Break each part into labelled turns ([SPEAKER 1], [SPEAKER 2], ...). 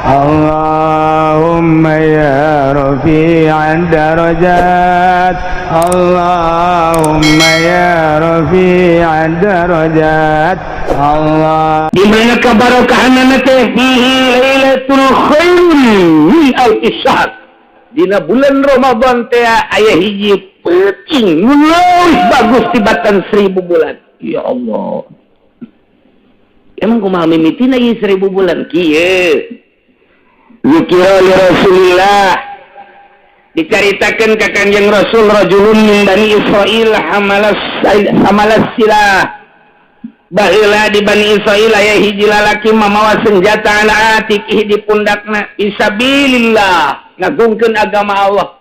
[SPEAKER 1] Allahumma ya rafi'ad darajat, Allahumma ya rafi'ad darajat. Allah
[SPEAKER 2] di mana kabarakahanna teh lailatul khairun min alfi syahr. Dina bulan Ramadan teh aya hiji peuting nu bagus tibatan 1000 bulan. Ya Allah. Emang kumaha mimitina ieu 1000 bulan kieu? Zikra li Rasulillah dicaritakeun ka Kanjeng Rasul rajulun min Bani Israil hamalas silah. Baheula di Bani Israil aya hiji lalaki mamawa senjata ala atikih di pundakna fisabilillah ngagungkeun agama Allah.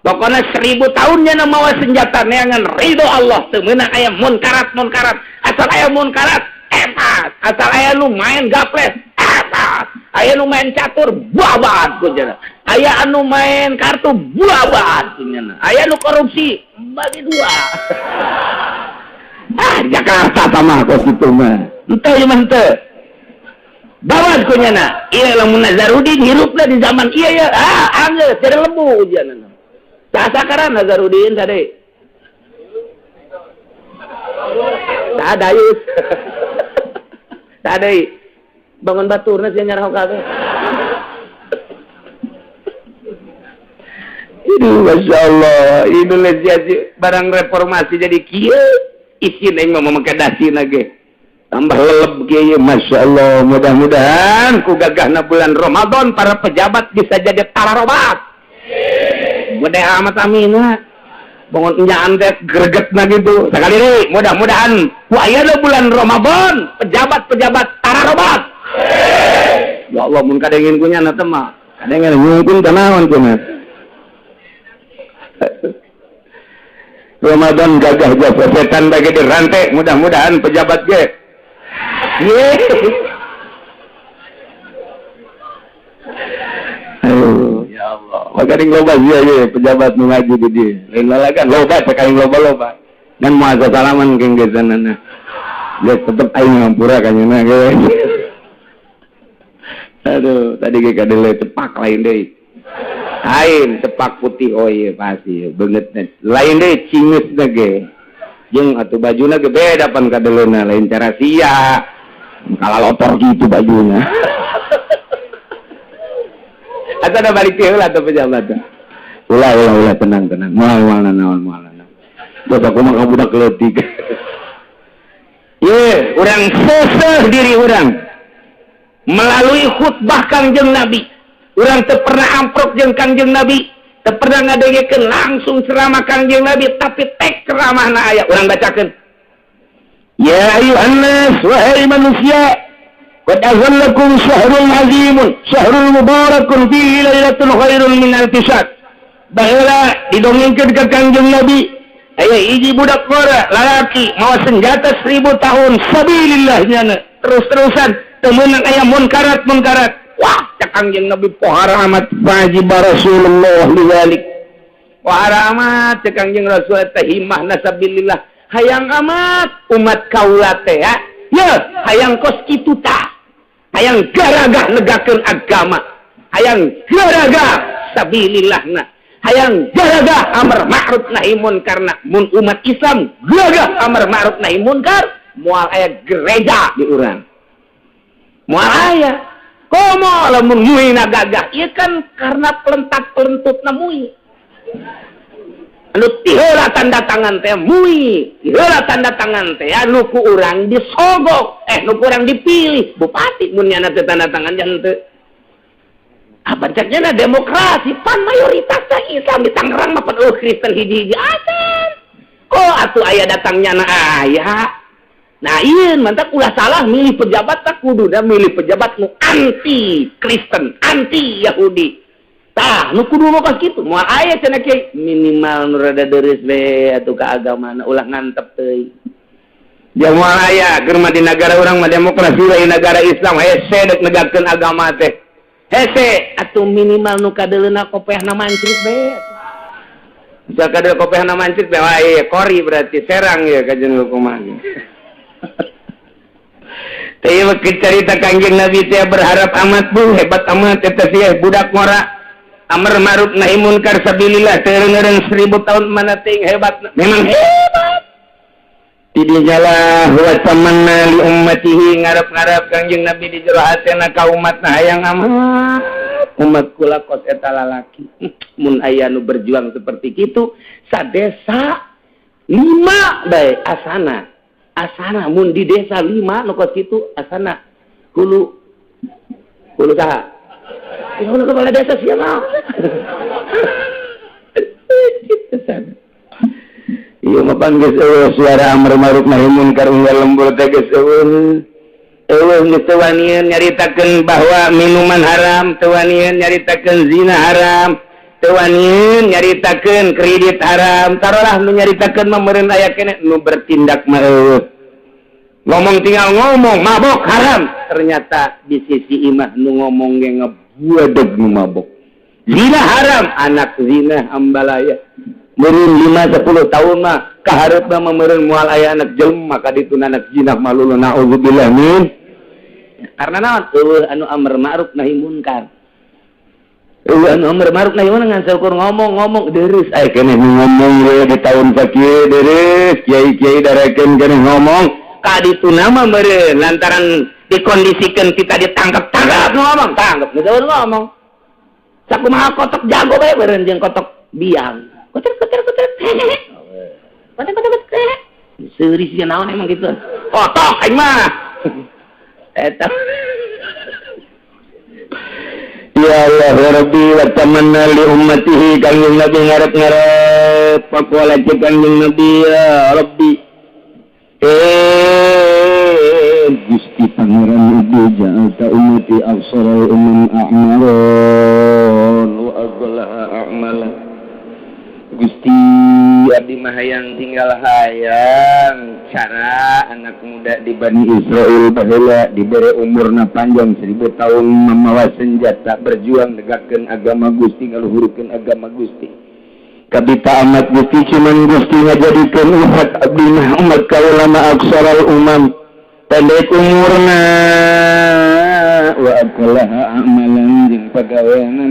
[SPEAKER 2] Pokona 1000 tahun nya mawa senjata neangan ridho Allah teu meunang aya munkarat asal aya munkarat epas asal aya nu main gaples epas aya nu main catur babat ku cenah aya anu main kartu babat ku cenah aya nu korupsi bagi dua. Jakarta sama kok kitu mah. Henteu ieu mah henteu. Babat ku nya ieu lamun Nazarudin hirupna di zaman ieu ya. Anggeus tere lembu ujianna. Sasakaran Nazarudin tadi. Tadayus. Tadi bangun baturna sia nyarah kabeh. Ini Masya Allah, Indonesia barang reformasi jadi kieu. Isin yang mau mengkedasi lagi tambah leleb kieu Masya Allah. Mudah-mudahan ku gagahna bulan Ramadan para pejabat bisa jadi tararobat gede amat amin bangun nyaan teh gregetna gitu sekali deui mudah-mudahan ku ayeuna bulan Ramadan pejabat-pejabat tararobat. Ya Allah mun kadengin ku nya teh mah kadengin nyungkun tanawan ku mah Ramadan gagah jasa setan bagi dirantai mudah-mudahan pejabat ge ya Allah makaring loba sia pejabat nu ngaji di dieu lain lalagan loba sakaring loba dan moal salaman keng gesanana geus tetep aing ngampura ka nyeuna ge. Aduh tadi ge kadele cepak lain deui lain cepak putih oh iya pasti banget lain deh cingus ge jeung atuh bajuna ge beda pan kadeleuna lain cara sia kala lotor gitu bajunya. Asa da balik teh ulah atuh pejabat ulah tenang moal naon bapa kumaha budak leutik. Ye urang seseh diri urang melalui khutbah Kangjeng Nabi. Urang teu pernah amprok jeung Kangjeng Nabi, teu pernah ngadengekeun langsung ceramah Kangjeng Nabi, tapi tek ceramahna aya urang bacakeun. Ya ayyuhan nas wahai manusia, qad azallakum syahrul azimun, syahrul mubarakun fihi lailatul khairun min alfi syahr. Baheula didongengkeun ka Kangjeng Nabi, aya hiji budak gora lalaki mawa senjata 1000 tahun sabilillah nya terus-terusan teu meunang aya munkarat. Wah, Kangjeng Nabi pohara amat wajib Rasulullah liwalik. Pohara amat Kangjeng Rasul teh himmah nasabilillah. Hayang amat umat kaula teh ya. Ya, hayang kos kitu tah. Hayang garagah negakeun agama. Hayang garagah sabilillahna. Hayang garagah amar ma'ruf nahi munkarna. Mun umat Islam garagah amar ma'ruf nahi munkar, moal aya gereja di urang. Moal aya komo lamun mui na gagah ieu kan karena pelentak-pelentutna mui anu tiheula tanda tangan teh mui tiheula tanda tangan teh anu ku urang disogok nu ku urang dipilih bupati mun nya teh tanda tangan jan teu bancaknya demokrasi pan mayoritasna Islam di Tangerang mah pan Kristen hiji-hiji acan kok atuh aya datangnya na aya. Nah iya mantap ulah salah milih pejabat tak kudu dah milih pejabat nu anti Kristen, anti Yahudi. Tah nu kudu mah kitu. Moal aya cenah kieu minimal nu rada deres we atuh ka agamana ulah ngantep teuing. Dia moal aya keur mah di negara urang mah demokrasi we negara Islam hese dek negakeun agama teh. Hese atuh minimal nu kadeleuna kopehna mancrit we. Misal kadel kopehna mancrit we kori berarti serang ya ka jeung kumaha. Teu cerita Kangjeng Nabi teh berharap amat bu, hebat amat eta sih budak ngora. Amar ma'ruf nahi munkar sabilillah teureung 1000 tahun mana teuing hebat. Memang hebat. Tidinya lah wa tamanna li ummatihi ngarep-ngarep Kangjeng Nabi di jero hatena ka umatna hayang amat. Umat kula kos eta lalaki. Mun aya nu berjuang seperti kitu sadesa 5 bae asana. Asana mun di desa 5 nu kos kitu asana. Hulu saha? Hulu kepala desa sia mah. Iya mah geus suara amar ma'ruf nahi munkar unggal lembur teh geus geus teuanian nyaritakeun bahwa minuman haram, teuanian nyaritakeun zina haram, teuanian nyaritakeun kredit haram, taruhlah nu nyaritakeun mah meureun aya keneh nu bertindak mah ngomong tinggal ngomong mabok haram, ternyata di sisi imah nu ngomong ge ngebuadeg nu mabok. Zina haram, anak zina ambalaya. Meureun 5-10 tahun mah kaharepna mah meureun moal aya anak jelema ka ditu anak zina malulu naudzubillah min. Karena naon? Eueuh anu amar ma'ruf nahi munkar. Eueuh anu amar ma'ruf nahi munkar ngan saukur ngomong deres aya keneh ngomong we di taun sakieu deres kiai-kiai darekeun keneh ngomong ka ditu nama meureun lantaran dikondisikeun kita ditangkap ngomong tangkap geus ngomong. Sakumaha kotok jago bae meureun jeung kotok biang. Kotor. Seuri sih naon emang gitu. Kotok aing mah. Eta. Ya Allah ya Rabbi wa tamanna li ummatihi Kangjeng Nabi ngarep-ngarep pakola cek Kangjeng Nabi ya Rabbi. Gusti Pangeran Ibu ja'alta ummati absaral umam a'maron wa aghlaha a'malan. Gusti abdi mah hayang tinggal hayang cara anak muda di Bani Israel baheula dibere umurna panjang 1000 tahun mamawa senjata berjuang negakkeun agama Gusti ngaluhurkeun agama Gusti. Kabita amat Gusti cuman Gusti ngajadikeun umat abdi mah umat kaulama aksaral umam pendek umurna wa aqlaha amalan jeung pagaweana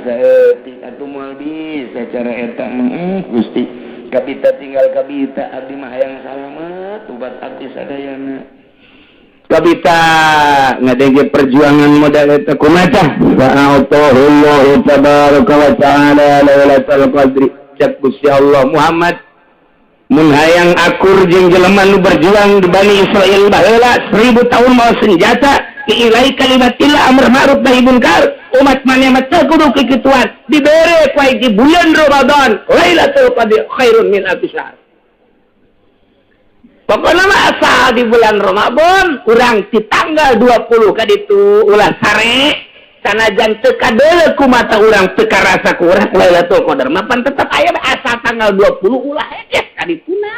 [SPEAKER 2] saeutik atuh moal bisa cara eta Gusti kabita tinggal kabita abdi mah hayang salamet ubat abdi sadayana kabita ngadenge perjuangan modal eta kumaha fa'atahullahu tabaraka wa ta'ala lailatul qadri cek Gusti Allah Muhammad mun hayang akur jeung jelema nu berjuang di Bani Israil baheula 1000 tahun mau senjata ilai kalimatillah amr ma'ruf nahi munkar umat maneh mah teu kudu kikituan dibere ku di bulan Ramadan Lailatul Qadar khairun min alfi syahr. Pokona mah asal di bulan Ramadan urang di tanggal 20 ka ditu ulah sare sanajan teu kadeuleu ku mata urang teu karasa ku urang Lailatul Qadar mah pan tetep aya asal tanggal 20 ulah hese ka dituna.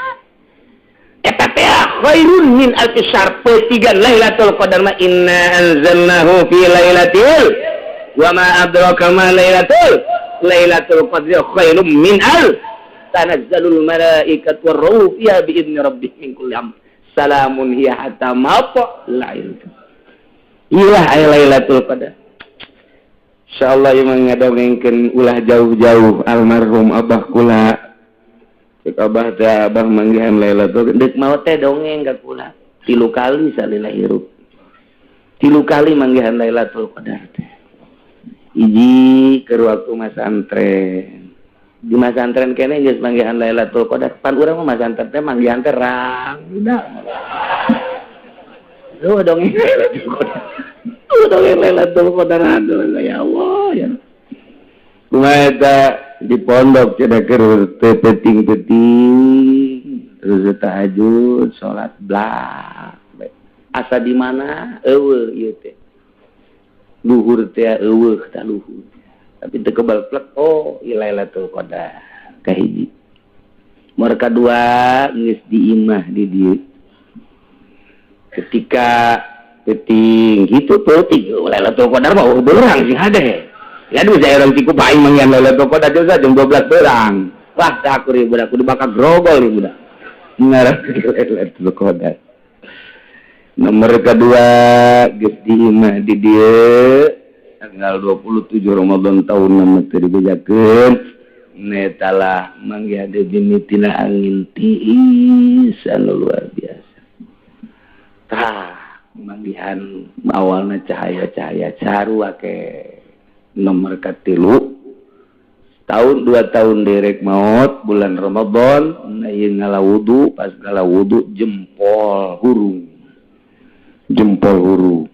[SPEAKER 2] Eta teh khairun min alfi syahr petigan Lailatul Qadar ma inna anzalnahu fi lailatil wa ma adraka ma lailatul qadri khairum min al tanazzalul malaikatu war ruh fiha bi idzni rabbihim min kulli amr salamun hiya hatta matla'il iya lailatul qadar. Insyaallah ieu ngadongengkeun ulah jauh-jauh almarhum abah kula. Cek abah teh abah manggihan Lailatul deuk mau teh dongeng ka kula 3 kali salila hirup. 3 kali manggihan Lailatul Qadar teh. Hiji keur waktu masantren. Di masantren keneh geus manggihan Lailatul Qadar. Pan urang mah masantren teh manggihan teh rang budak. Lu dongeng Lailatul Qadar. Lu dongeng Lailatul Qadar aduh ya Allah ya. Kumaha eta di pondok cenah keur teu penting-penting terus tahajud salat blah asa di mana eueuh ieu teh luhur teh eueuh tah luhur tapi teu kebal plek oh Lailatul Qadar kahiji mor kadua geus di imah di dieu ketika penting gitu penting Lailatul Qadar mah beurang sing hade. Ya aduh saya orang tiku paing mangyan Lailatul Qadar aja jam 12 berang. Wah tak aku budak kudu bakal grogol nih budak. Ngarep Lailatul Qadar. Nomor kedua geus diimah di dieu tanggal 27 Ramadan tahun nama teu dibejakeun netalah mangga ada bimitina angin tiis anu luar biasa. Tah manggihan awalna cahaya-cahaya sarua ke nomor katilu tahun 2 tahun derek maut bulan Ramadan ieu ngalawudu pas ngalawudu jempol hurung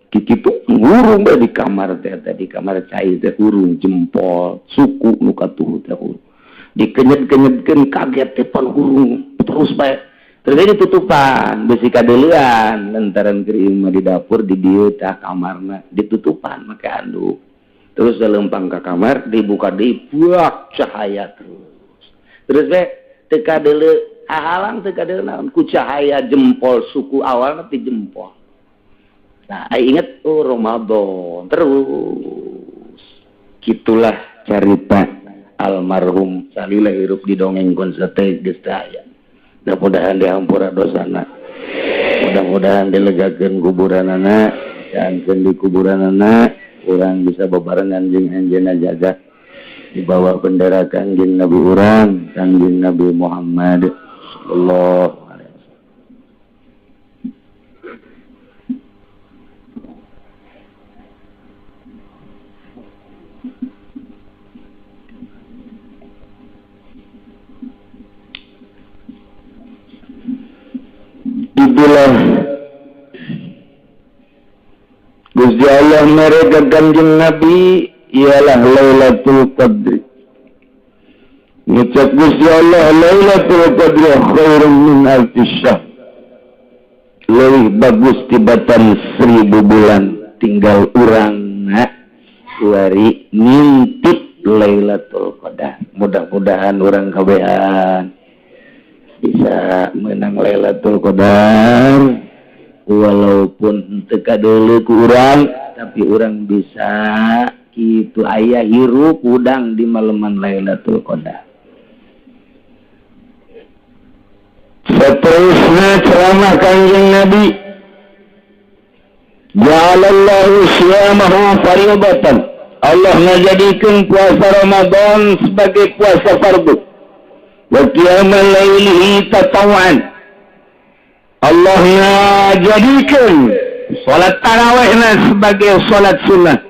[SPEAKER 2] kikitu hurung bae di kamar teh di kamar cai teh hurung jempol suku nu katuh teh hurung dikenyet-kenyetkeun kaget teh pan hurung terus bae terjadi tutupan besi kadeulean lantaran keur di dapur di dieu tah kamarna ditutupan make anduk terus lempang ke kamar dibuka deui buak cahaya terus bae teu kadeuleu halang teu kadeuleu naon ku cahaya jempol suku awalna ti jempol. Nah, ingat Ramadan terus. Gitulah cerita almarhum salila hirup di dongengkeun sateh geus aya. Mudah-mudahan dihampura dosana. Mudah-mudahan dilegakeun kuburanana, jangan di kuburanana urang bisa bebarengan jeung anjeunna jaga di bawah bendera Kangjeng Nabi urang, Kangjeng Nabi Muhammad sallallahu itulah Gusti Allah mereka Kanjeng Nabi ialah Lailatul Qadri. Ngucap Gusti Allah Lailatul Qadri khairun min alfi syahr. Lebih bagus tibatan 1000 bulan tinggal urangna kuari ngintip Lailatul Qadar. Mudah-mudahan urang kabehan bisa menang Lailatul Qadar walaupun teu kadeuleu ku urang tapi urang bisa kitu aya hirup udang di maleman Lailatul Qadar. Seterusnya ceramah Kanjeng Nabi ja'alallahu syiyamahu fardatan. Allah ngajadikeun puasa Ramadan sebagai puasa fardu. Wa qiyamal lailihi tatawuan. Allah ngajadikeun salat tarawihna sebagai salat sunnah.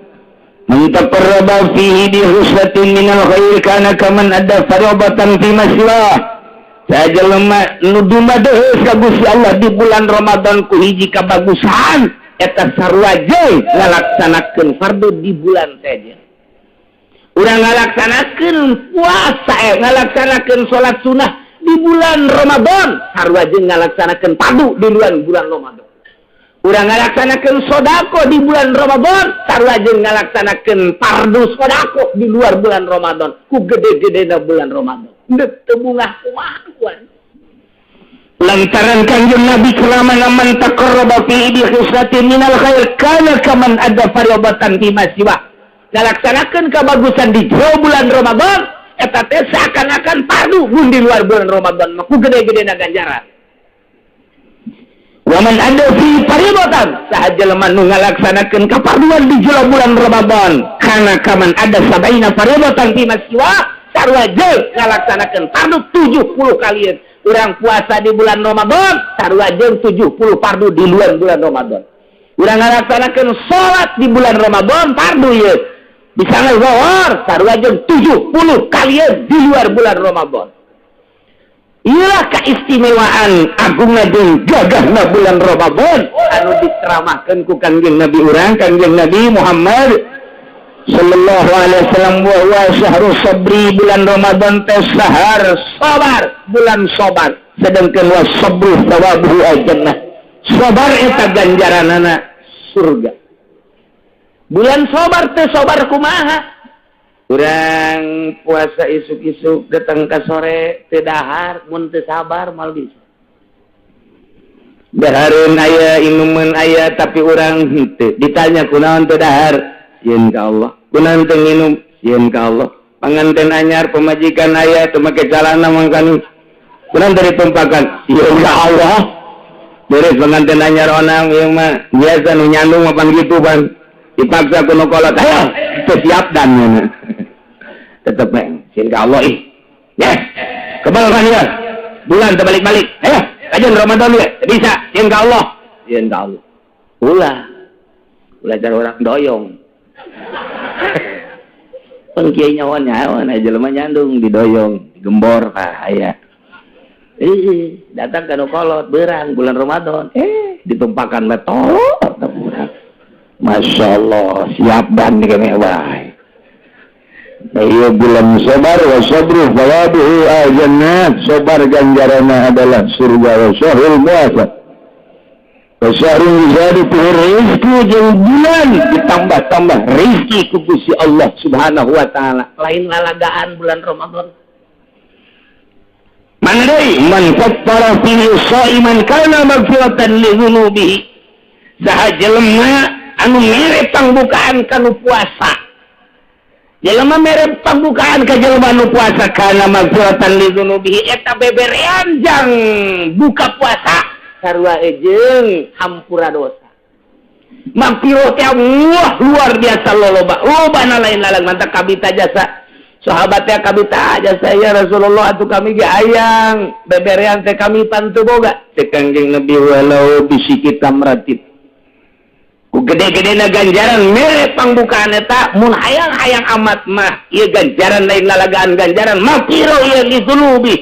[SPEAKER 2] Man taqarraba fihi bi husatin minal khair kana kaman adda fardatan fi masjid. Sajelema nu dumadeus ka Gusti Allah di bulan Ramadan ku hiji kabagusan eta sarua jeung ngalaksanakeun fardu di bulan teh. Urang ngalaksanakeun puasa ngalaksanakeun salat sunah di bulan Ramadan sarua jeung ngalaksanakeun fardu di bulan Ramadan. Urang ngalaksanakeun sedekah di bulan Ramadan sarua jeung ngalaksanakeun fardu sedekah di luar bulan Ramadan ku gede-gedena bulan Ramadan. Ndek teu bungah kumaha. Lantaran Kanjeng Nabi ceramah man taqarraba fi idhisatin minal khair kana kaman ada fardatan fi masjiwa. Ngalaksanakeun kabagusan di bulan Ramadan eta teh seakan-akan fardu mun di luar bulan Ramadan mah ku gede-gedena ganjaran. Wa man ada fi fardatan sahajelema nu ngalaksanakeun kafarduan di bulan Ramadan kana kaman ada sabaina fardatan fi masjiwa. Sarua jeung ngalaksanakeun fardu 70 kalian. Urang puasa di bulan Ramadan, sarua jeung 70 fardu di luar bulan Ramadan. Urang ngalaksanakeun salat di bulan Ramadan fardu ye. Bisa zuhur, sarua jeung 70 kalian di luar bulan Ramadan. Inilah keistimewaan agungna jeung gagahna bulan Ramadan anu diceramahkeun ku Kanjeng Nabi urang, Kanjeng Nabi Muhammad sallallahu alaihi wasallam wa syahrul sabri bulan Ramadan teh sahar sabar bulan sabar sedangkan wa sabru thawabuhu al-jannah sabar eta ganjaranana surga. Bulan sabar teh sabar kumaha urang puasa isuk-isuk datang ka sore teu dahar mun teu sabar mal bisa dahareun aya inuman aya tapi urang henteu ditanya kunaon teu dahar sieun ka Allah kunaon teu nginum sieun ka Allah panganten anyar pemajikan aya teu make calana mangkani kunaon teu ditumpakan sieun ka Allah beres pengantin anyar onang ieu mah biasa nu nyandung mapan gitu pan dipaksa kuno kolot ayo itu siap dan tetep sin ka Allah yes kebal kan ya bulan terbalik-balik ayo kajian Ramadan ya bisa sin ka Allah ulah cara orang doyong pengkiai nyawan jelema nyandung didoyong digembor aya datang ke kolot berang bulan Ramadan ditumpakan metode Masya Allah siap dan dikemewah ayo bulan sabar wa sabru fawaduhu al-jannat sabar ganjarannya adalah surga wa syahrul muasad wa syahrul jadi rizki jeung bulan ditambah-tambah rizki ku Gusti Allah subhanahu wa ta'ala lain lalagaan bulan Ramadan man fattara fihi sha'iman kana maghfiratan li dzunubihi saha jelema anu mere pangbukaan kanu puasa jelema mere pangbukaan ka jelema anu puasa kana maghfiratan li dzunubihi eta beberean jang buka puasa sarua jeung hampura dosa maghfirah teh luar biasa loba lain lalang mantap kabita jasa sahabatnya kami tak aja saya Rasulullah atuh kami ge ayang beberean teh kami pantu boga teh Kangjeng Nabi walau bisikit tamratib ku gede-gedena ganjaran mere pangbukaan eta mun hayang-hayang amat mah ieu ganjaran lain lalagaan ganjaran mapiro ieu dizulubi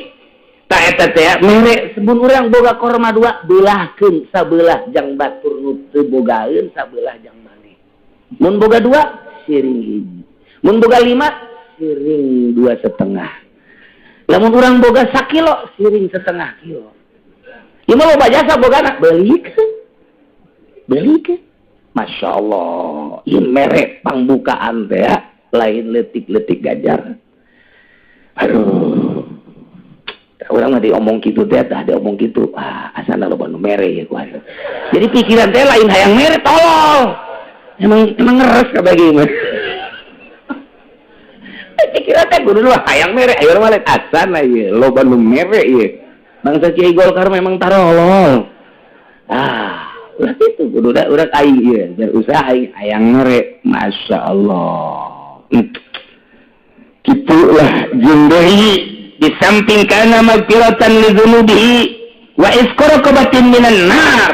[SPEAKER 2] ta eta teh mere sebun urang boga korma dua beulahkeun sabelah jang batur nu teu bogaeun sabelah jang maneh mun boga dua siring hiji mun boga 5 siring 2,5 lamun urang boga 1 kilo siring 1,5 kilo ieu mah loba jasa bogana beuli ke Masya Allah ieu mere pangbukaan teh lain letik-letik gajar aduh urang mah diomong kitu teh tah diomong kitu asana loba nu mere ya ku jadi pikiran teh lain hayang mere tolol emang ngeres ka bagi mah kira teh kudu lah hayang mere ayo mah lain asana ieu loba nu mere ieu bangsa Kiai Golkar memang tarolol ulah itu kudu urang aing ieu jar usaha aing hayang mere Masya Allah kitulah jeung deui di samping kana magfiratan li dzunubihi wa isqaraqabatin minan nar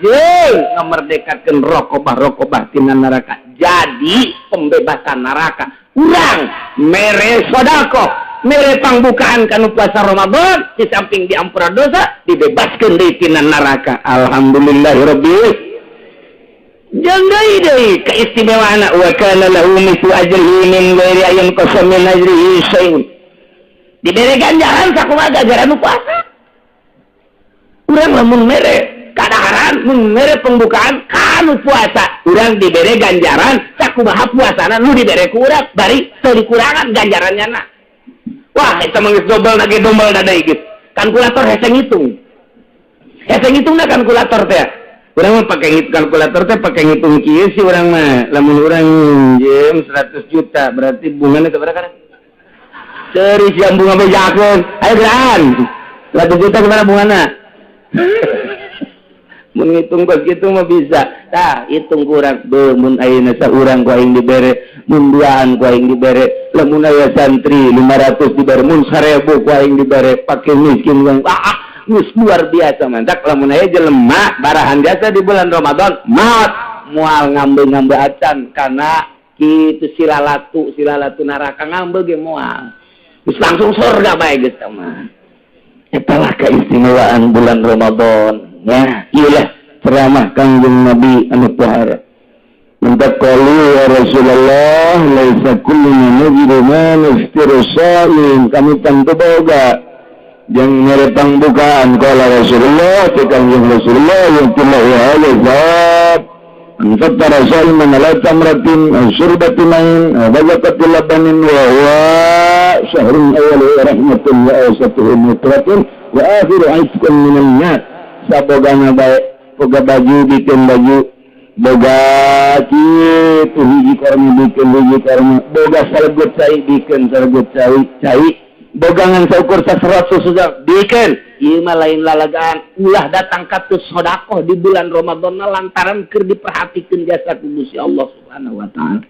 [SPEAKER 2] jeung ngamerdekakeun rokobah tina neraka jadi pembebasan neraka urang mere sodako mere pangbukaan kanu puasa Ramadan di samping diampura dosa dibebaskeun deui tina neraka alhamdulillahirabbil jeung deui kaistimewaana wa kana lahu mithlu ajrihi min ghairi ayyan qasam min ajrihi syai'un dibere ganjaran sakumaha ganjaran nu puasa urang lamun mere kadaharan mun mere pembukaan kanu puasa urang dibere ganjaran sakumaha puasana nu dibere ku urang bari teu dikurangan ganjarannya na wah eta mah geus dobel na ge dombal da deui geus kalkulator hese ngitungna kalkulator teh urang mah pake kalkulator teh pake ngitung kieu sih urang mah lamun urang jem 100 juta berarti bungana teh berapa Teri siang bunga bejakeun ayo geran 100 juta kemana bungana mun ngitung kos kitu mah bisa tah hitung kurang mun ayeuna saurang ku aing dibere mun duaan ku aing dibere lamun aya santri 500 dibere mun 1000 ku aing dibere pake miskin geus luar biasa mantak lamun aya jelema barahan jasa di bulan Ramadan moal ngambe acan kana kitu silalatu neraka ngambe ge moal geus langsung surga bae geus mah etalah keistimewaan bulan Ramadan ya iyalah ceramah Kangjeng Nabi anu tahara minta qalu ya Rasulullah laisa kullu najidu ma istirsalin kami tentu boga yang nyerepang bukaan qala Rasulullah Kangjeng Rasulullah yang tillahu alaihi anfatara salman ala tamratin syurbatin main wajakatil labanin wa huwa syahrun awal rahmatun wa awsatuhu mutratin wa akhiru aiskan minan nar sabogana bae boga baju bikin baju boga kitu hiji karma bikin hiji karma boga salgut cai bikin salgut cai bogangan saukur 100 sudah bikin ieu mah lain lalagaan ulah datang katus sedekah di bulan Ramadan lantaran keur diperhatikeun jasa ku Gusti Allah Subhanahu wa taala.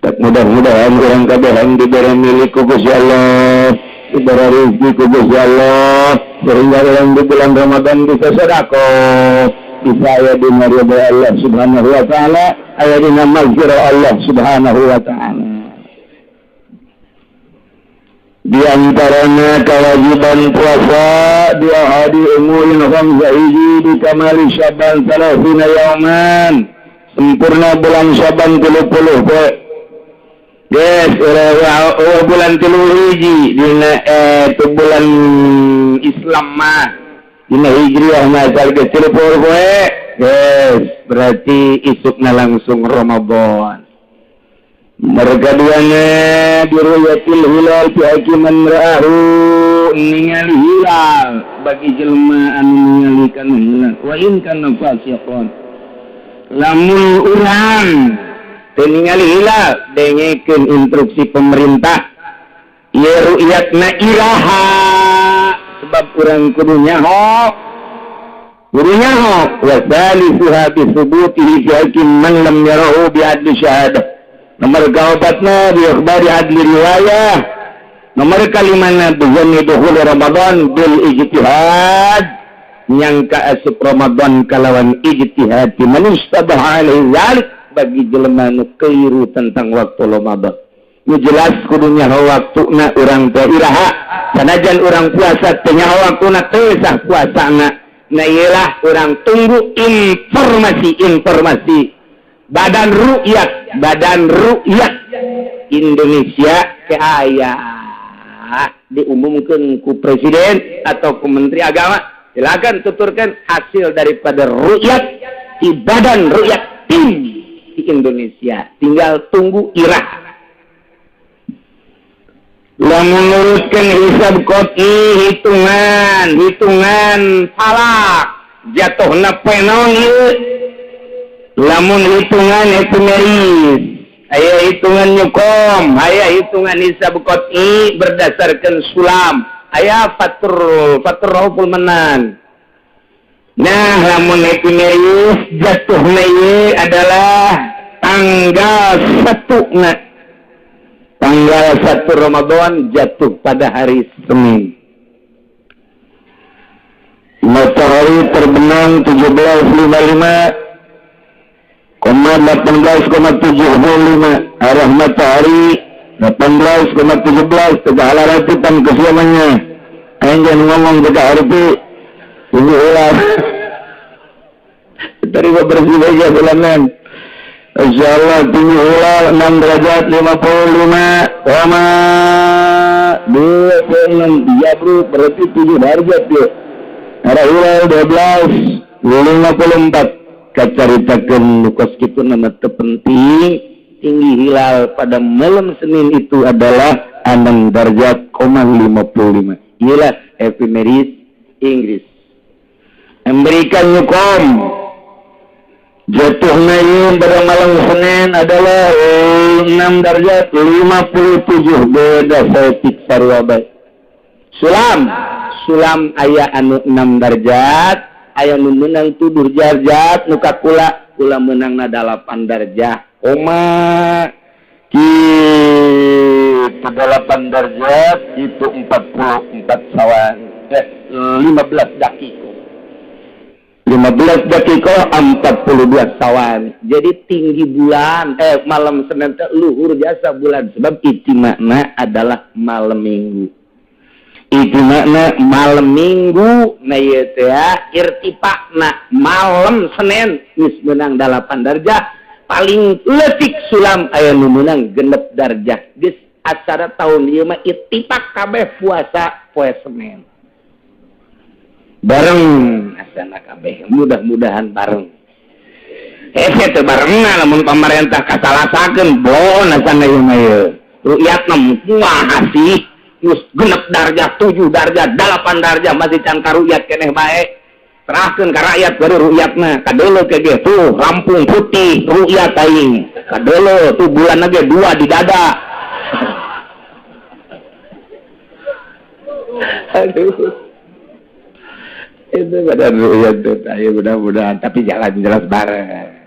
[SPEAKER 3] Tak mudah-mudahan orang kabeh yang diberi milik ku Gusti Allah, diberi rezeki ku Gusti Allah, sehingga orang di bulan Ramadan bisa sedekah, bisa aya di ridha Allah Subhanahu wa taala, aya di maghfirah Allah Subhanahu wa taala. Di antaranya kewajiban puasa di ahadi umuril khamsah hiji di kamali Syaban salasina yauman, sempurna bulan Syaban 30 poe. Yes, bulan 30 hiji dina itu bulan Islam mah dina Hijriah mah salge 30 poe. Yes, berarti isukna langsung Ramadan. Mereka duanya diruyatil hilal fi hakiman ra'ahu ningali hilal bagi jelma anu ningalikeun hilal wa in kana fasiqon lamun urang teu ningali hilal dengekeun instruksi pemerintah ieu ru'yatna iraha sebab urang kudu nyaho wa salisuha bi thubutihi fi hakim man lam yarahu bi adli syahadah. Nomor kaobatna bi ikhbari adli riwayah. Nomor kalimana bizanni dukhul Ramadan bil ijtihad nyangka asup Ramadan kalawan ijtihad man istabah alaihi zalik bagi jelema nu keliru tentang waktu Ramadan. Nu jelas kudunya waktuna urang teh iraha sanajan urang puasa teh nyaho waktuna teh sah puasana. Na ialah urang tunggu informasi Badan Ru'yat Indonesia ke aya diumumkan ku presiden atau ku menteri agama, silakan tuturkan hasil daripada ru'yat di Badan Ru'yat tim di Indonesia, tinggal tunggu irah. Lamun nurutkeun hisab qot'i hitungan falak jatuhna penon ieu. Lamun hitungan epimeris, aya hitungan nyukom, aya hitungan hisab qot'i berdasarkan sulam, aya fatur manan. Nah, lamun epimeris jatuhna ieu adalah tanggal 1 Tanggal 1 Ramadan jatuh pada hari Senin. Matahari terbenam 17.55,18,75 arah matahari 18,17 tegak laratipan kesiamannya. Jangan ngomong tegak harfi tunggu ulang terima bersih aja bulanan. Insyaallah tinggi hilal 6 derajat 55 sama 26 Jabru berarti 7 derajat ya. Ada hilal 12 54 kacaritakeun lukos kitu nama terpenting tinggi hilal pada malam Senin itu adalah 6 derajat, 55. Ialah epimeris Inggris. Amerikan nyukom jatuhnya ini pada malam Senin adalah 6 derajat 57 beda setik sarwabai. Sulam aya anu 6 derajat, aya nu menang 7 derajat, nu kakula menang na 8 derajat. Kita 8 derajat itu 44 sawan 15 dakiko. 15 dakiko 42 sawan. Jadi tinggi bulan malam Senin luhur jasa bulan sebab itu makna adalah malam minggu. Itu makna malam minggu na ieu teh irtifaqna malam Senin geus meunang 8 derajat paling leutik sulam aya nu meunang 6 derajat. Geus acara tahun ieu mah ittifaq kabeh puasa poe Senin. Bareng asana kabeh mudah-mudahan bareng teh barengna lamun pamarentah kasalasakeun bon asana ieu mah ieu ru'yatna muah asih geus 6 derajat 7 derajat 8 derajat masih can karu'yat keneh bae serahkeun ka rakyat baru ru'yatna kadeuleu ke ge tuh rampung putih ru'yat aing kadeuleu tuh bulanna ge 2 di dada. Aduh Itu pada ru'yat tuh, ayo mudah-mudahan, tapi jalan jelas bareng.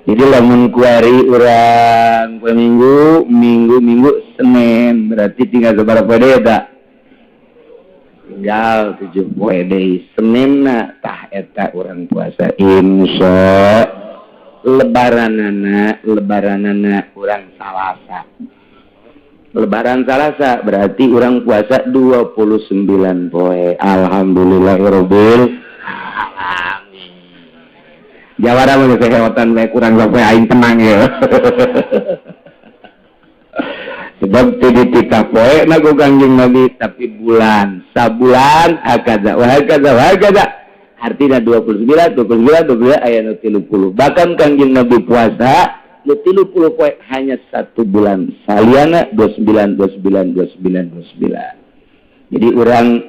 [SPEAKER 3] Jadi lamun kuari urang minggu Senin, berarti tinggal seberapa deui tak? Tinggal 7 poe deui. Senin na tah eta urang puasa insya lebaranana urang Salasa. Lebaran Salasa berarti urang puasa 29 poe. Alhamdulillahirabbil alamin. Jawara mah kesehatan bae kurang sampai aing tenang ya. Sebab teu ditika poe na ku Kangjeng Nabi tapi bulan, sabulan akaza wa hakaza. Artinya 29 aya nu 30. Bahkan Kangjeng Nabi puasa nu 30 poe hanya 1 bulan. Saliana 29. Jadi urang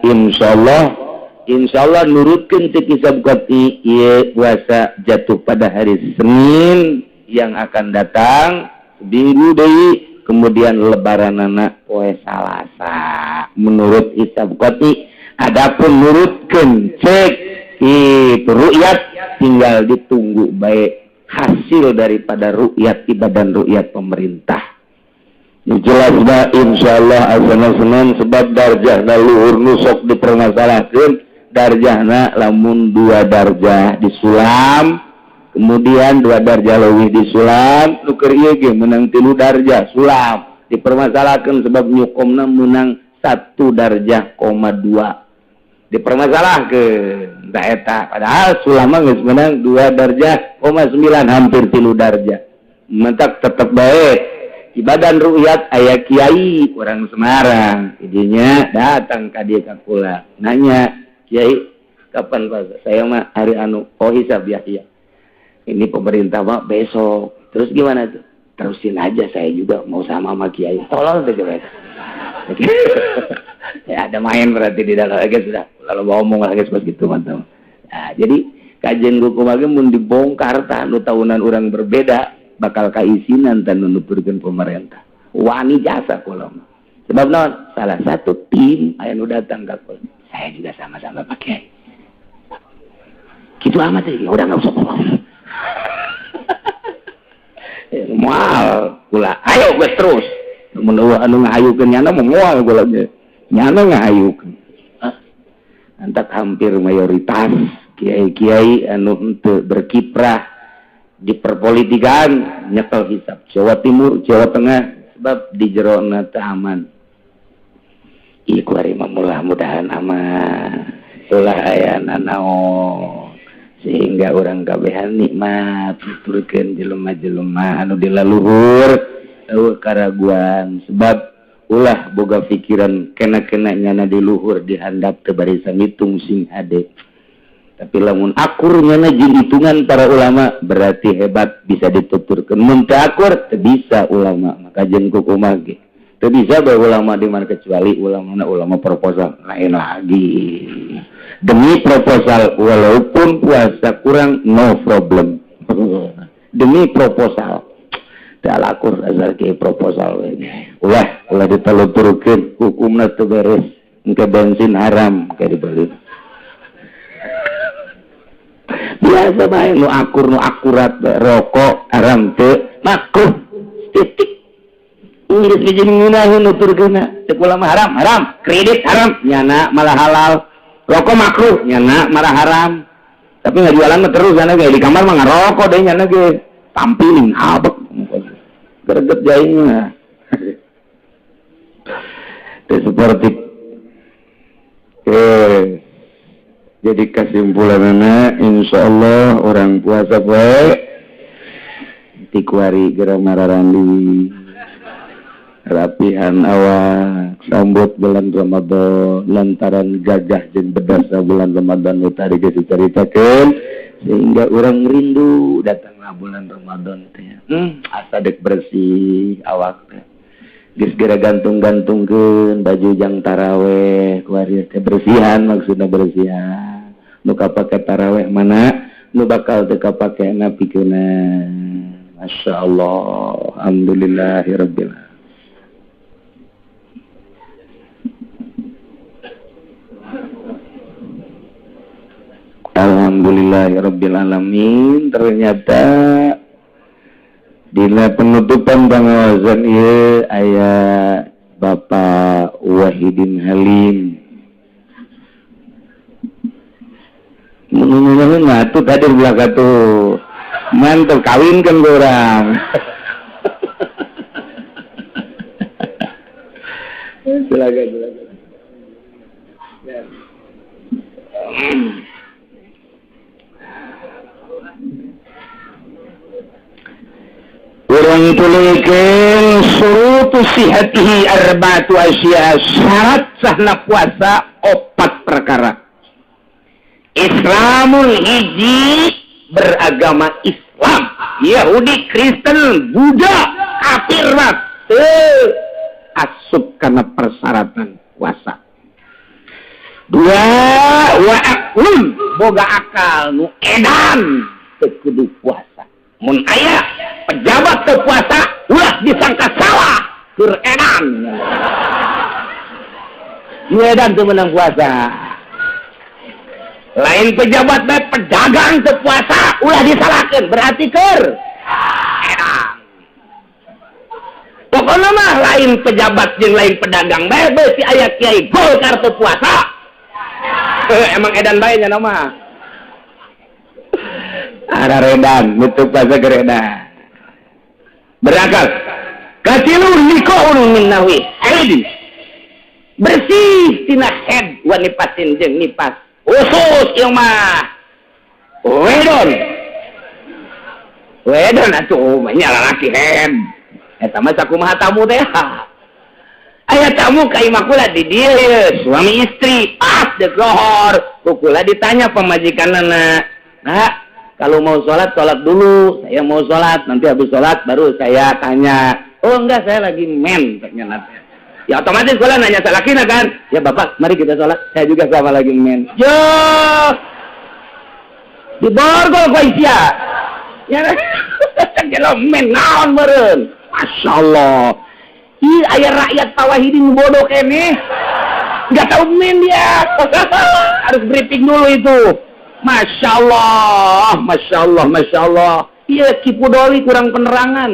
[SPEAKER 3] insyaallah nurutkeun teu kisah bukti ieu puasa jatuh pada hari Senin yang akan datang minggu deui, kemudian lebaranana poe Salasa menurut hisab qati. Adapun nurutkeun cek itu ru'yat tinggal ditunggu baik hasil daripada ru'yat ibadah ru'yat pemerintah. Jelas bah insyaallah asana Senin sebab darjahna luhur nusok dipermasalahkeun. Darjahna lamun 2 darjah disulam, kemudian 2 darjah leuwih disulam, nu keur ieu ge menang 3 darjah sulam dipermasalahkeun sebab nyukomna menang 1 darjah, 2 dipermasalahkeun da eta, padahal sulam mah geus menang 2 darjah, 9 hampir 3 darjah. Mentak tetep bae ibadah ru'yat aya kiai orang Semarang, idinya datang ka dieu ka kula nanya, Kiai, kapan Pak? Saya mah hari hisab ya. Ini pemerintah mah besok. Terus gimana tuh? Terusin aja, saya juga mau sama Kiai. Tolong deh coba. Ya ada main berarti di dalam lagi sudah. Lalu ngomong lagi seperti itu mantap. Nah, jadi kajian gua kemarin mun dibongkar tah nu tahunan orang berbeda bakal kaisinan tan nuturkeun pemerintah. Wani jasa kula mah. Sebab naon? Salah satu tim aya nu datang ka kula. Saya juga sama-sama pakai. Gitu amat ya, udah nggak usah ngomong. Mual, gula. Ayo gue terus. Menurut anu ngahayukeun nyana mual gula ge. Nyana ngahayukeun. Antak hampir mayoritas kiai-kiai anu henteu berkiprah di perpolitikan nyekel hisab Jawa Timur, Jawa Tengah sebab di jerona teu aman. Iku hari mudah-mudahan aman. Ulah aya nanaon sehingga orang kabehan nikmat nuturkeun jelema-jelema anu di laluhur eueuh karaguan sebab ulah boga pikiran kena-kena nyana di luhur dihandap teu bari samitung sing hade. Tapi lamun akur nyana jeung hitungan para ulama berarti hebat bisa dituturkeun. Mun teu akur teu bisa ulama maka jeung kumaha ge. Tidak bisa berulama di mana kecuali ulama proposal lain lagi. Demi proposal walaupun puasa kurang no problem. Demi proposal. Tak lakur asal ke proposal ini. Ulah ditaluturkeun hukumna teu beres. Engke bensin haram kayak dibeli. Biasa bae nu akurat rokok haram teu makruh. Titik. Inggris bijin ngunaheun nuturkeunna teu ulama haram, kredit haram, nyana malah halal. Rokok makruh, nyana malah haram. Tapi ngajualan mah terus kana ge di kamar mah ngarokok deui nyana ge. Tampiling abek. Greget jaing mah. Itu seperti jadi kesimpulanana insyaallah orang puasa bae tikuari geura mararandi rapihan awak sambut bulan Ramadan lantaran gagah jeung bedasna bulan Ramadan nu tadi geus dicaritakeun sehingga orang rindu datanglah bulan Ramadan teh. Asa dek bersih awak teh. Geus geura gantung-gantungkeun baju jang taraweh kuari teh bersihan maksudna bersihan. Nu kapake taraweh mana nu bakal teu kapake napikeunna. Masyaallah. Alhamdulillahirabbil alamin.
[SPEAKER 2] Alhamdulillahirrabbilalamin. Ternyata dina penutupan pengawasan ieu aya Bapak Wahidin Halim. Menunggu ngatu tadi belakang tuh. Mantap kawinkan orang. Silakan. Orang tulikeun surutu sihatihi arba'atu asya, syarat sahna puasa 4 perkara. Islamul hiji beragama Islam, Yahudi, Kristen, Buddha, kafir mah asup karena persyaratan puasa. 2 wa aklun boga akal nu edan teu kudu puasa. Mun aya pejabat teu puasa ulah disangka salah keur edan. Nu edan teu meunang puasa. Lain pejabat bae pedagang teu puasa ulah disalahkeun berarti keur edan. Pokoknya mah lain pejabat jeung lain pedagang bae beusi aya kiai Golkar teu puasa. Emang edan bae nya nama. Ada redan, nutup puasa geredan. Berakal. Katilu likoun min nawi. Head. Bersih tina head wa nipasin jeung nipas. Khusus ieu mah. Wedon atuh nya lalaki head. Eta mah sakumaha tamu teh. Aya tamu ka imah kula di dieu suami istri pas dek lohor. Kukula ditanya pemajikanana, "Nah, kalau mau sholat dulu. Saya mau sholat, nanti habis sholat baru saya tanya." "Oh enggak, saya lagi men," ternyata. Ya otomatis kula nanya salakina kan. "Ya Bapak, mari kita sholat. Saya juga sama lagi men." Yo. Di borgol ku isia. Ya. Kalau men naon meureun. Masyaallah. Ih, aya rakyat Pawahidin bodoh kene. Enggak tahu men dia. Harus briefing dulu itu. Masya Allah. Iya, Kipudoli kurang penerangan.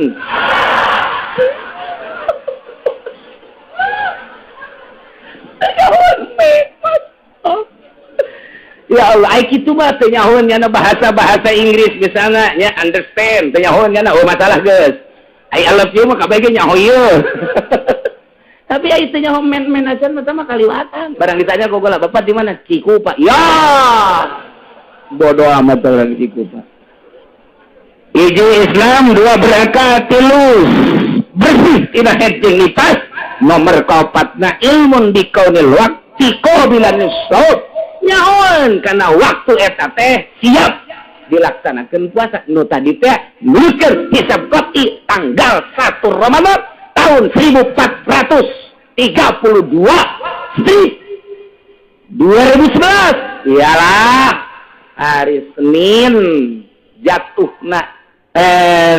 [SPEAKER 2] Ya Allah, ai kitu mah teu nyahoeun nya bahasa Inggris misalnya nya understand, teu nyahoeun nya oh masalah geus. I love you mah kabeh nyaho ieu. Tapi ya itu nyaho men acan mah mah kaliwatan. Barang ditanya kok gula, "Bapak di mana?" "Ciku, Pak." Ya. Bodoh amat orang Ciku, Pak. Hiji Islam, 2 berangkat, 3 bersih tina head jeung nipas. Nomor 4 ilmun bikaunil waqti qabilan shaut. Nyahoeun kana waktu eta teh siap dilaksanakan puasa. Nu tadi teh nukeun hisab qati tanggal 1 Ramadan tahun 1432 2011. Iyalah hari Senin jatuhna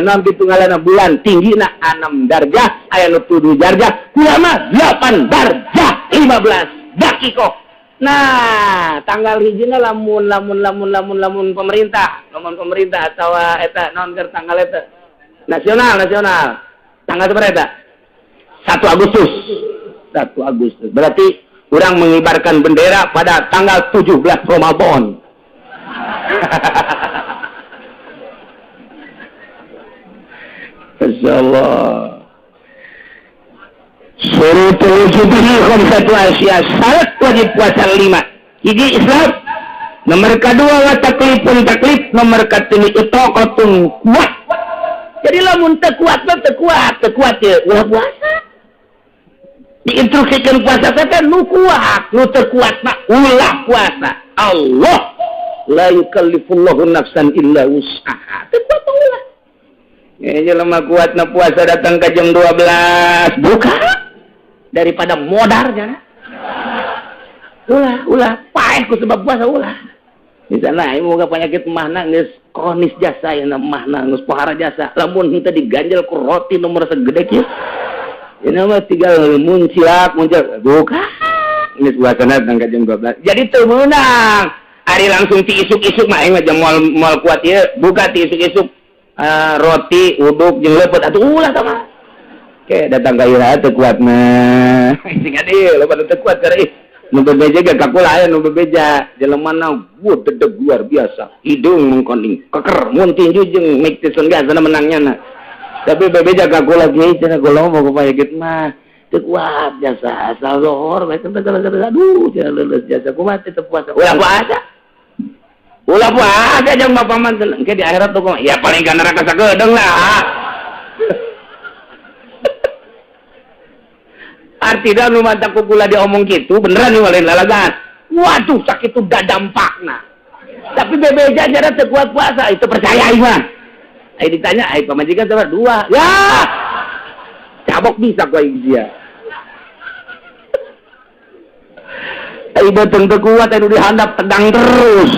[SPEAKER 2] non ditunggalana bulan tinggina 6 darjah aya nu 7 darjah ulama 8 darjah 15 dakikoh. Nah, tanggal hijina lamun pemerintah atau eta non keur tanggal eta nasional. Tanggal berapa? 1 Agustus. Berarti orang mengibarkan bendera pada tanggal 17 Ramadan. Insyaallah. Surutul wujubihi khamsatu asya, syarat wajib puasa 5. Hiji Islam, nomor 2 wa taklifun taklif, nomor 3 itaqatun kuat. Jadi lamun teu kuat ya ulah puasa. Diinstruksikan puasa teh nu kuat, nu teu kuat mah ulah puasa. Allah la yukallifullahu nafsan illa wus'aha. Teu kuat ulah. Ya jelema kuatna puasa datang ke jam 12 buka daripada modar jana. Ulah paeh ku sebab puasa ulah. Di sana moga penyakit mahna geus kronis jasa ya mahna geus pohara jasa. Lamun henteu diganjel ku roti nomor segede kieu. Ini mah tinggal muncul buka. Geus puasana datang ke jam 12. Jadi teu meunang. Ari langsung ti isuk-isuk mah aing mah moal kuat ieu buka ti isuk-isuk roti uduk jeung leupeut atuh ulah tah mah. Oke datang ka ira teu kuat mah. Sing ade loba teu kuat kareh. Nu bebeja ge kakula aya nu bebeja jelema na dedeg luar biasa. Hidung mengkoning keker mun tinju jeung Mike Tyson gasana menangnya na. Tapi bebeja kakula ge cenah golong mau upaya gitu mah. Teu kuat jasa asal lohor bae teu aduh cenah leuleus jasa kumaha teu puasa. Ulah puasa jeung bapak man engke di akhirat tuh ya paling ka neraka sageudeng lah. Artinya nu mantap kula diomong gitu beneran nih lain lalagan. Waduh sakit itu gak dampakna. Tapi bebeja jara teu kuat puasa itu percaya aing mah. Aing ditanya aing pamajikan sama 2. Ya. Cabok bisa ku aing dia. Aing betul teu kuat anu dihandap tegang terus.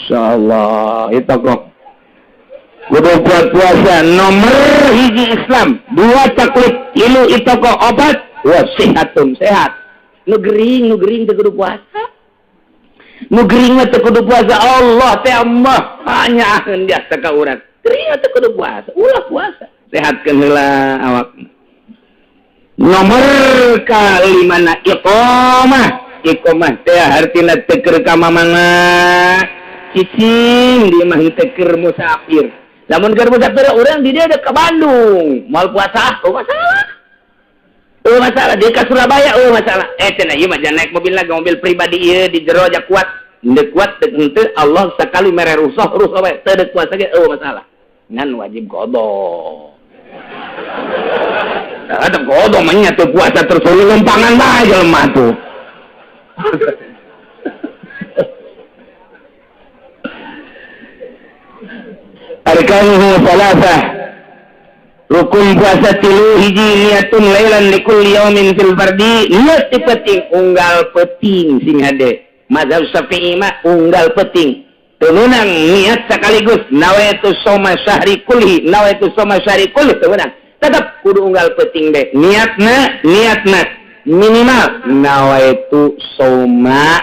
[SPEAKER 2] Insyaallah itu kok. Kudu buat puasa nomor hiji Islam, 2 taklid, 3 itu kok obat, wa sehatun sehat. Nu gering teu kudu puasa. Nu gering mah teu kudu puasa. Allah teh mah panyaeun biasa ka urang. Gering teu kudu puasa, ulah puasa. Sehatkeun heula awak. Nomor kalimana iqamah. Iqamah teh artina teu keur ka mamana. Cicing di mah teu keur musafir. Lamun keur musafir urang di dia ada ke Bandung, moal puasa, masalah. Dia ke Surabaya, masalah. Cenah ieu mah jangan naik mobil lagi, mobil pribadi ieu di jero aja kuat. Teu kuat teu Allah sekali mere rusuh bae, teu deuk puasa ge masalah. Ngan wajib qada. Ada qada mah nya teu puasa terus lempangan bae jelema tuh. Arkanuhu salasah. Rukun puasa 3 hiji niatun lailan likulli yaumin fil fardi. Niat penting unggal penting sing hade. Mazhab Syafi'i mah unggal penting. Teunang niat sekaligus nawaitu shauma syahri kulli, nawaitu shauma syahri kulli teunang. Tetep kudu unggal penting deh. Niatna minimal nawaitu shauma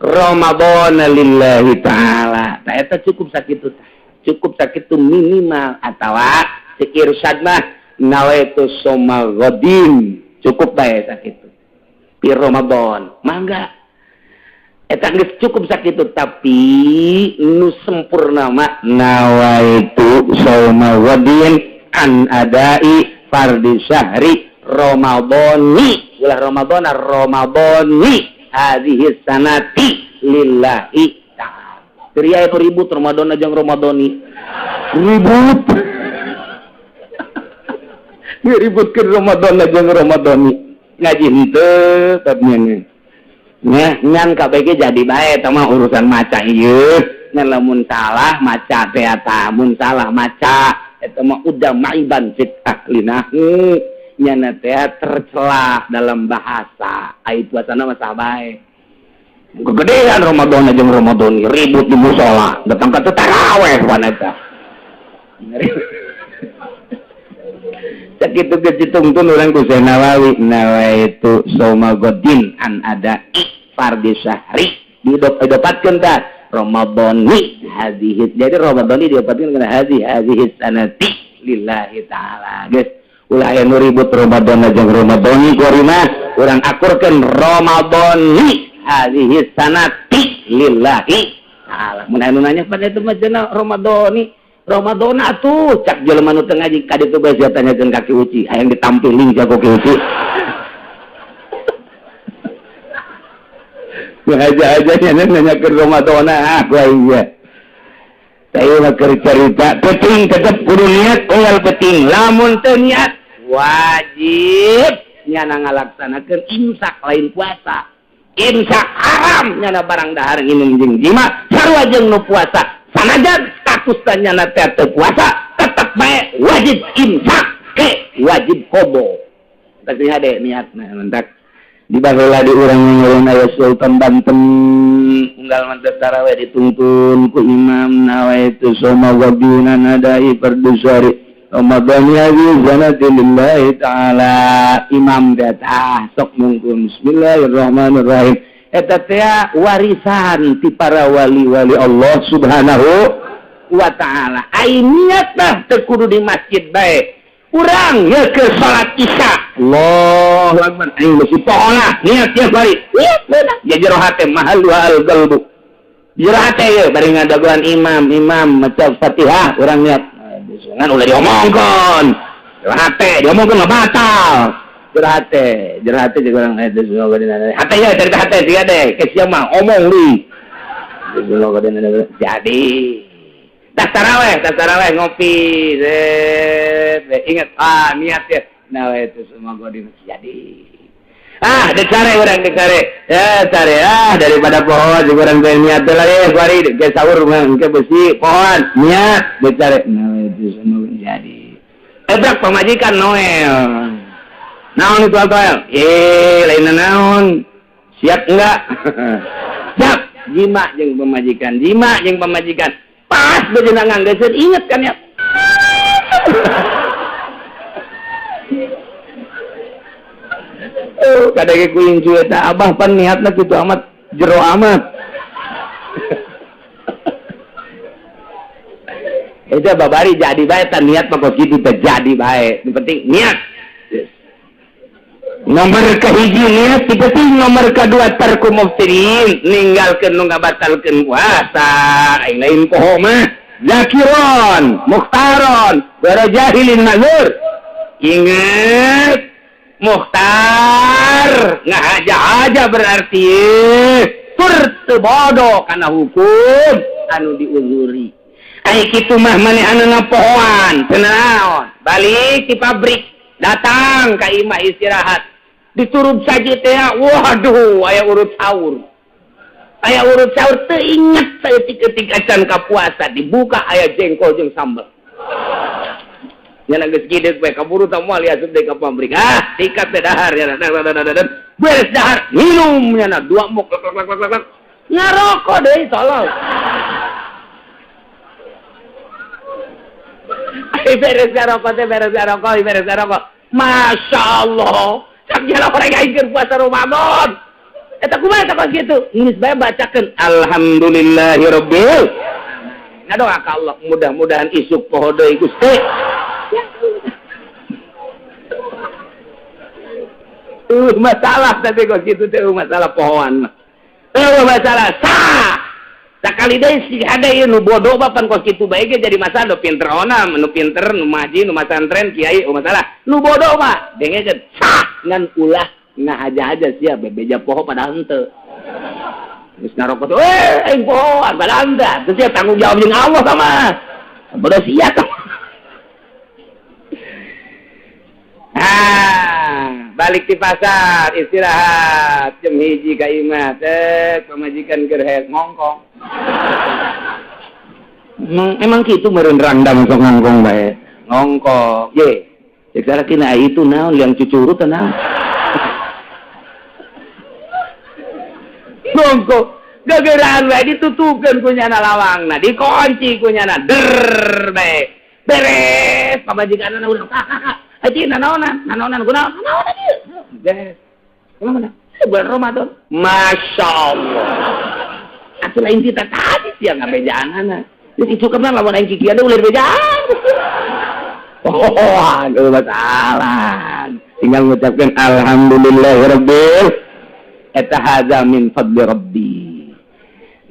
[SPEAKER 2] Ramadan lillahi taala. Tah eta cukup sakitu tah. Cukup sakitu minimal atawa sikirsyad mah nawaitu shauma ghadin. Cukup bae sakitu. Pi Ramadan. Mangga. Eta geus cukup sakitu tapi nu sempurna mah nawaitu shauma ghadin an adai fardhi syahri Ramadhani. Ulah Ramadhani hadhihi sanati lillahi. Kriya itu ribut Ramadan aja Ramadhani. Ribut. Ributkeun Ramadan aja Ramadhani. Ngaji henteu tabnya. Ngan KBG jadi bae eta mah urusan maca ieu. Ngan lamun salah maca teh eta, mun salah maca eta mah udah maiban fit ahlinahu. Nyana teh tercelah dalam bahasa. Ai puasana mah sah bae. Kegedean Ramadan aja Ramadan ribut di musola datang ke taraweh wanita sakitu kecitungtun orang Kusai Nawawi nawaitu shauma ghadin an adai fardhi syahri didopatkeun tah Ramadhani hadhihi. Jadi Ramadhani didopatkeun kana hadhihi sanati lillahi taala geus ulah aya nu ribut Ramadan aja Ramadhani kuari mah urang akurkeun Ramadhani hadhihi sanati lillahi ta'ala. Mun anu nanya pada itu mah cenah Ramadhani. Ramadan atuh cak jelema nu teu ngaji ka ditu bae sia tanyakeun ka Ki Uci, hayang ditampilin jago Ki Uci. Aja nanyakeun Ramadan aku iya. Saya mah keur cerita penting tetep kudu niat unggal penting. Lamun teu niat wajib nyana ngalaksanakeun imsak lain puasa. Imsak haram nyana barang dahar nginum jeung jima sarua jeung nu puasa sanajan statusna nyana teh teu puasa tetep bae wajib imsak wajib qobo. Tapi hade niatna mentak di baheula di urang nyuruh aya Sultan Banten unggal mantep tarawih dituntun ku imam nawaitu shauma ghadina nadai fardhu syahri Ramadan hadhihi sanati lillahi ta'ala. Imam datah sok mungkun bismillahirrahmanirrahim eta teh warisan ti para wali-wali Allah Subhanahu wa taala. Ai niat tah teu kudu di masjid bae. Urang ya ke salat Isya. Allahu Akbar. Aing mesti poholah niat tiap hari. Niat beunang. Ya jero hate mahal al qalbu. Jero hate ye bari ngadaguan imam maca Fatihah urang niat. Ngan ulah diomongkeun. Jero hate diomongkeun mah batal. Jero hate jeung urang hate ya dari hate dia deh. Ke sia mah omong deui. Jadi tas taraweh ngopi. Ingat niat ya. Nah itu semua gua di masjid jadi. Decare ya cari daripada pohon juga orang pengen niat lah ya kuari ke sahur ke besi pohon niat decare. Nah itu semua jadi. Ebrak pemajikan Noel. Naon itu Noel? Lain naon. Siap enggak? Siap. Jima jeung pemajikan. Pas bejenangan geus inget kan ya. Kadang kuing cuy eta abah pan niatna kitu amat jero amat. Eta babari jadi bae tan niat mah kos kitu teh jadi bae. Yang penting niat. Nomor kahiji niat, penting nomor kedua tarku muftirin, ninggalkeun nu ngabatalkeun puasa. Lain poho mah zakiron, mukhtaron, wa jahilin mazur. Ingat mukhtar ngahaja-haja berarti tur teu bodoh kana hukum anu diuzuri. Ai kitu mah manehanna pohoan, teu naon. Balik ti pabrik, datang ka imah istirahat. Diturut saja teh, waduh, aya urut sahur teu inget saya ketika acan ka puasa dibuka aya jengkol jeung sambal. Nya geus kideuk bae kaburu tah moal asup deui ka pabrik. Sikat teh dahar ya. Beres dahar, minum nya 2 muk lak. Ngarokok deui tolol. Beres rokok. Masya Allah. Sakjana orang yang ingin puasa Ramadan. Eta kumaha eta kos kitu? Geus bae bacakeun alhamdulillahirabbil. Ngadoa ka Allah mudah-mudahan isuk poho deui Gusti. Masalah tapi kos kitu teh masalah pohoan mah. Masalah sah. Sakali deui si ada ieu nu bodoh bapan kos kitu bae ge jadi masalah. Nu pinter onam, nu pinter, nu maji, nu masantren kiai masalah. Nu bodoh mah dengekeun sah ngan ulah ngahaja-haja sia bebeja poho padahal henteu. Geus ngarokok tuh, aing pohoan padahal henteu. Teu sia tanggung jawab jeung Allah sama. Bodoh sia tah. Balik di pasar istirahat jam 1 ka imah teh pamajikan keur heek ngongkong. Emang kitu meureun randang sok ngongkong bae. Ngongkong. Ye. Cek sarakina itu naon yang cucurut teh naon. Ngongkong. Gageuraan bae ditutupkeun ku nyana lawangna, dikunci ku nyana. Der bae. Beres pamajikanna urang kakak. Aji nanonan kunaon ieu. Beres. Kumaha? Bulan Ramadan. Masya Allah. Atuh lain kita tadi sia ngabejaanana. Jadi cukupna lamun aing kikieu ulah bejaan. Aduh masalah. Tinggal mengucapkan alhamdulillahirabbil eta hadza min fadli rabbi.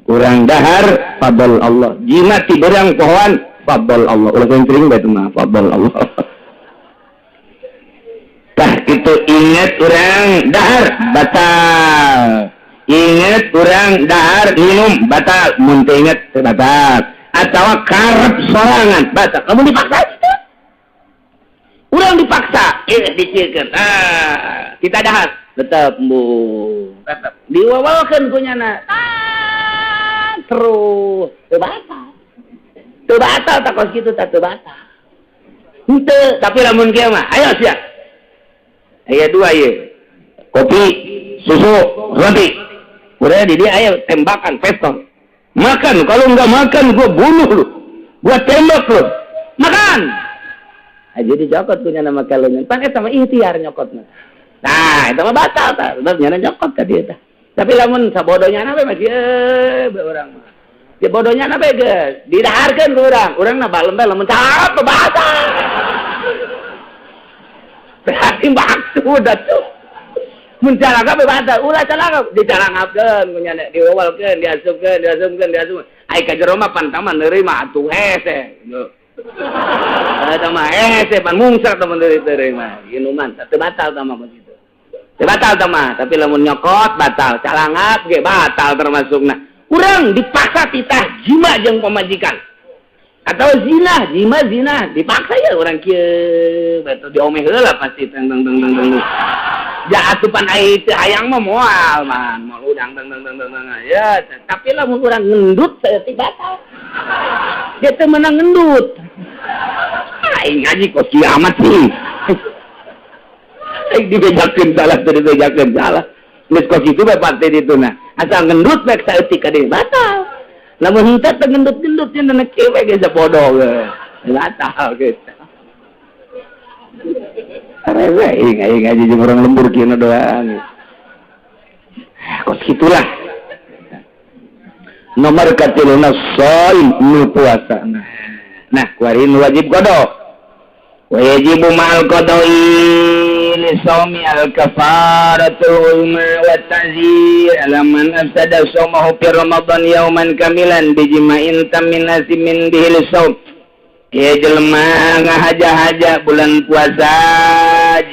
[SPEAKER 2] Kurang dahar fadl Allah. Jimat ti berang pohon fadl Allah. Ulah kering bae itu mah fadl Allah. Tah itu ingat orang dahar batal. Ingat orang dahar minum batal. Mun teu inget batal. Atawa karep sorangan batal. Kamu dipaksa itu. Urang dipaksa, diciekeun. Kita dahar tetep bu. Tetep diwawalkeun ku nyana. Terus teu batal. Teu batal tak kos kitu teu batal. Henteu, tapi lamun kieu mah ayo sia. Aya 2 ieu. Kopi, susu, roti. Udah di dia ayo tembakan pistol. Makan, kalau enggak makan gua bunuh lu. Gua tembak lu. Makan. Jadi jokot punya nama kalonnya. Pakai sama ikhtiar nyokotna. Nah, itu mah batal tah. Sebab nyana nyokot ka dieu tah. Tapi lamun sabodonya apa masih orang mah. Ya bodohnya apa guys? Didaharkan orang na balem lamun cap bahasa. Berarti maksud atuh. Mun calaka bahasa, ulah calaka dicarangapkeun kunya diwawalkeun, diasupkeun. Ai ka jero mah pantang mah neurima atuh hese. Eta mah hese pan mungsar teman deui mah. Ieu mah teu batal tah mah kitu. Teu batal tah mah, tapi lamun nyokot batal, calangap ge batal termasukna. Urang dipaksa titah jima jeung pamajikan. Atau zina dipaksa ya orang kieu betul diomeh heula pasti teng. Ja atupan ai teu hayang mah moal man, moal udang teng ya, tapi lamun urang ngendut saeutik batal. Dia teu meunang ngendut. Aing ngaji kos kiamat sih. Aing dibejakeun salah teu dibejakeun salah. Geus kos kitu bae pate dituna. Asal ngendut bae saeutik ka dieu batal. Lamun henteu teu ngendut-ngendut nya na kieu we geus bodoh ge. Batal geus. Karena aing ngaji jeung urang lembur kieu doang. Kos kitulah. Nomor katiluna shaim nu puasa. Nah, kuarin wajib qada. Wajibu ma'al qada'i li shaumi al-kafaratul ulma wa ta'zir ala man afsada shaumahu fi ramadan yauman kamilan bijima'in tamin nasimin bihil shaum. Ya jelema ngahaja-haja bulan puasa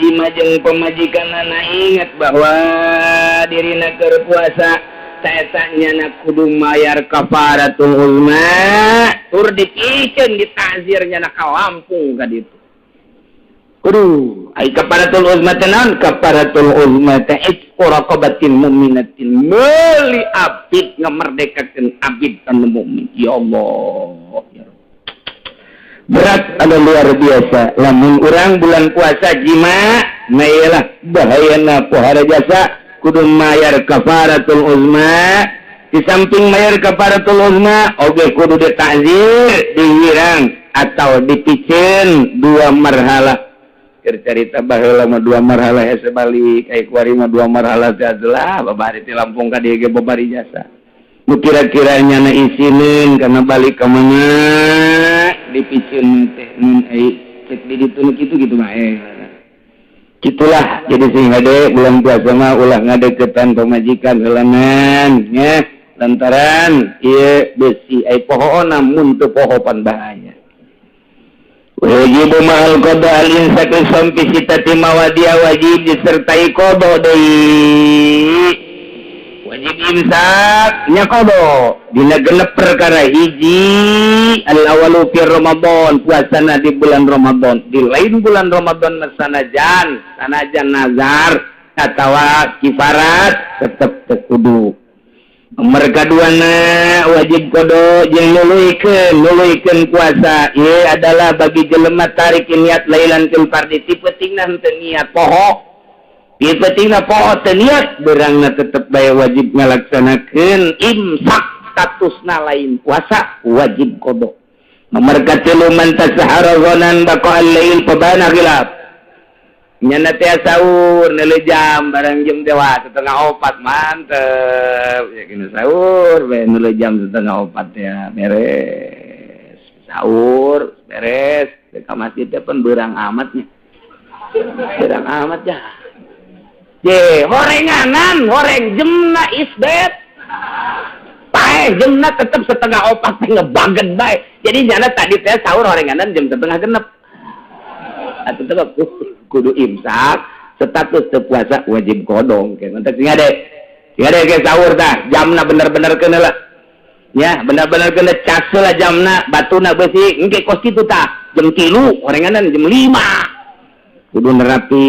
[SPEAKER 2] jima jeung pamajikanna ingat bahwa dirina keur puasa taetanya na kudu mayar kafaratul ulma tur dipikeun ditazirnya na ka Lampung ka ditu. Kudu ai kafaratul ulma tenan kafaratul ulma ta raqabatin mu'minatin meuli abid ngamerdekakeun abid anu mukmin. Ya Allah ya Rabb. Berat ada luar biasa lamun urang bulan puasa jima maelah bahayana pohara jasa kudu mayar kafaratul uzma. Di samping mayar kafaratul uzma oge kudu ditakzir dihirang atau dipicen dua marhala. Cerita baheula mah dua marhala hese balik ai kuari mah dua marhala teh adalah babari ti Lampung ka dieu ge babari jasa. Nu kira-kiranya na isinin karena balik ka mana dipicen teh mun ai cek di ditu kitu mah Itulah jadi sing hade bulan puasa mah ulah ngadeukeutan pamajikan heulangan nya lantaran ieu besi ai pohona mun teu poho pan bahaya. Wajib ma'al qada al-insak sampai sitati mawadia wajib disertai qada deui. Wajib imsak nya qada dina genep perkara hiji al-awalu fi Ramadan puasana di bulan Ramadan di lain bulan Ramadan sanajan nazar atawa kifarat tetep kudu. Nomor kaduana wajib qada jeung nuluykeun puasa ieu adalah bagi jelema tarik niat lailan fil fardhi tipetingna henteu niat poho. Tipetingna poho teu niat beurangna tetep bae wajib ngalaksanakeun imsak statusna lain puasa wajib qada. Nomor katilu man tasahara ghanan baqa al-lail pabana khilaf. Nyana teh sahur neuleuh jam bareng jam dewa 3:30 mantep ya kena sahur we neuleuh jam 3:30 ya beres sahur beres ka masjid teh pun beurang amatnya beurang amat ya ye horenganan horeng jemna isbet pae jemna tetep 3:30 teh ngebaget bae jadi nyana tadi teh sahur horenganan jam 3:30 atuh tetep kudu imsak status teu puasa wajib kodong ke nanti ngade ke sahur tah jamna bener-bener keuna lah nya bener-bener keuna cas lah jamna batuna beusi engke kos kitu tah jam 3 orenganan jam 5 kudu nerapi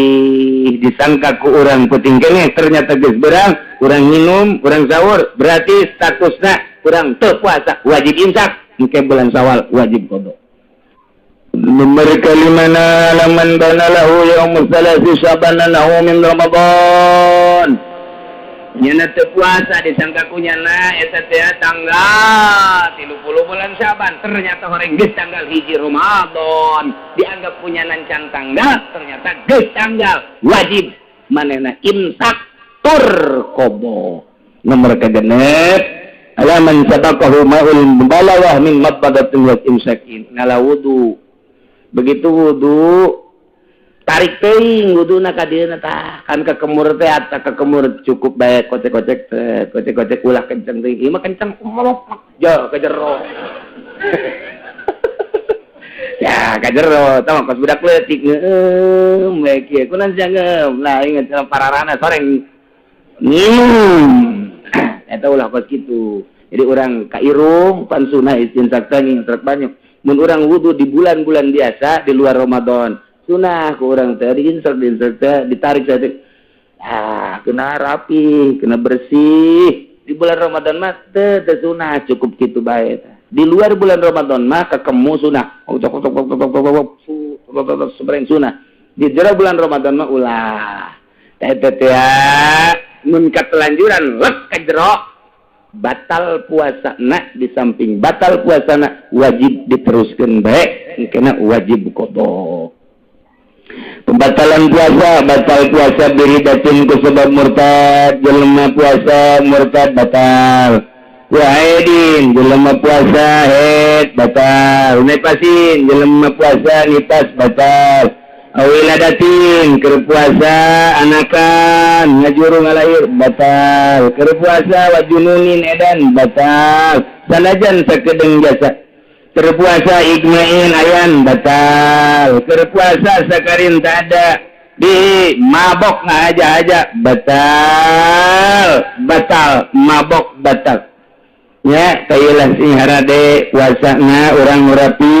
[SPEAKER 2] disangka ku urang penting keneh ternyata geus beurang urang minum urang sahur berarti statusna urang teu puasa wajib imsak engke bulan Syawal wajib kodong. Nomor kalimana laman bana lahu yaumul salasi sabananahu min Ramadan. Nyana teu puasa disangka kunyana eta teh tanggal 30 bulan Syaban ternyata horeng geus tanggal 1 Ramadan dianggap kunyana can tanggal ternyata geus tanggal wajib manehna imsak tur qada. Nomor kagenep alaman sabaqahu ma'ul mubalawah min mabadatin wa imsakin. Ngala wudu. Begitu wudu tarik teuing wuduna ka dieu tah. Kan ka kemur teh ata ka kemur cukup bae kocek ulah kenceng teuing. Ieu mah kenceng jo ka jero. Ya ka jero tah kos budak leutik ngeueum we kieu kunaon sia ngeueum. Lah inget pararana soreng eta ulah kos kitu. Jadi orang ka irung pan sunah istinsak teuing trek banyak. Mun urang wudu di bulan-bulan biasa di luar Ramadan. Sunah ku urang teh diinsert ditarik saja. Kena rapi, kena bersih. Di bulan Ramadan mah teu sunah cukup kitu bae tah. Di luar bulan Ramadan mah kakemu sunah. Sebereng sunah. Di jero bulan Ramadan mah ulah. Eta teh mun katelanjuran lek ka jero batal puasana. Di samping batal puasana wajib diteruskeun bae engkena wajib qada. Pembatalan puasa, batal puasa biridatin ku sebab murtad, jelema puasa murtad batal. Wa aidin jelema puasa haid batal. Nipasin jelema puasa nipas batal. Awiladatin keur puasa anakan ngajuru ngalair batal. Keur puasa wajununin edan batal. Sanajan sakedeung jasa. Keur puasa igmain ayan batal. Keur puasa sakarin tak ada di mabok aja batal mabok batal. Ya kailah sing harade puasana urang rapi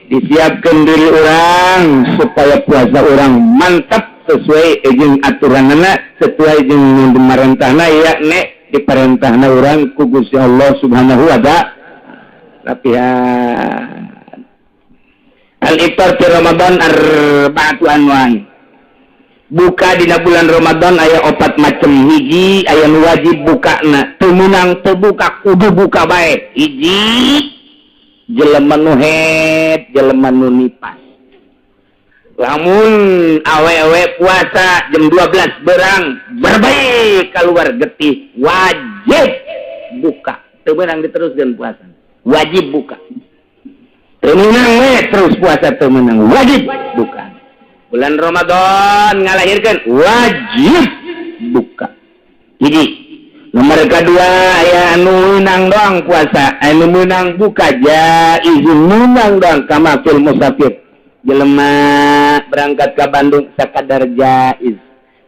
[SPEAKER 2] disiapkan diri orang supaya puasa orang mantap sesuai jeung aturanana sesuai jeung dimarentahna yakni diperintahna orang ku Gusti Allah Subhanahu wa ta'ala. Latihan al-iftar fi Ramadan arba'atu anwa'in. Buka dina bulan Ramadan aya 4 macam. Hiji aya nu wajib bukana, teu meunang teu buka kudu buka bae. Hiji jelema nu haid, jelema nu nipas. Lamun awe-awe puasa jam 12 berang berbaik keluar getih wajib buka. Teu meunang diteruskeun puasa. Wajib buka. Temenang terus puasa temenang wajib buka. Bulan Ramadan ngalahirkan wajib buka. Jadi nomor kedua aya anu meunang doang puasa, anu meunang buka jaizun meunang doang kama fil musafir. Jelema berangkat ke Bandung sakadar jaiz.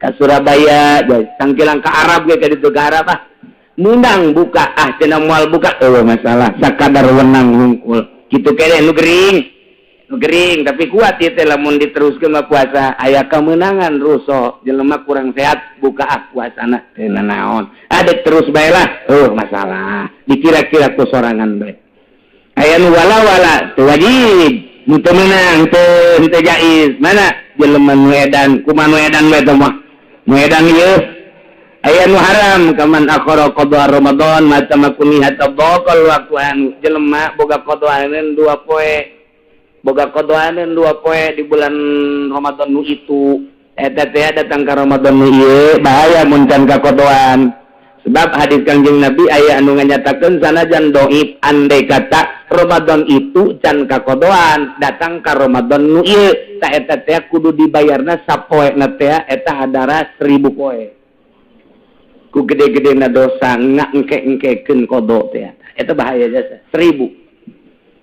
[SPEAKER 2] Ka Surabaya jaiz. Tangkilang ka Arab ge ka ditu ka Arab menang buka cenah moal buka masalah sakadar wenang hungkul kitu kene nu gering tapi kuat ieu teh lamun diteruskeun mah puasa aya kemenangan ruso jelema kurang sehat buka puasana teu naon ada terus bae lah masalah dikira-kira ku sorangan bae aya nu wala teu wajib nu teu meunang teu jaiz mana jelema nu edan kumaha nu edan bae teh mah nu edan ieu aya nu haram kaman akhara qada Ramadan mata makuni hatta baqal waktu anu jelema boga qadaaneun 2 poe di bulan Ramadan nu itu eta teh datang ka Ramadan nu ieu bahaya mun can ka qadaan sebab hadis Kangjeng Nabi aya anu nganyatakeun sanajan dhaif andai kata Ramadan itu can ka qadaan datang ka Ramadan nu ieu ta eta teh kudu dibayarna sapoena teh eta hadara 1000 poe. Ku gede-gedena dosa ngengke-engkekeun qada teh eta bahaya jasa 1000.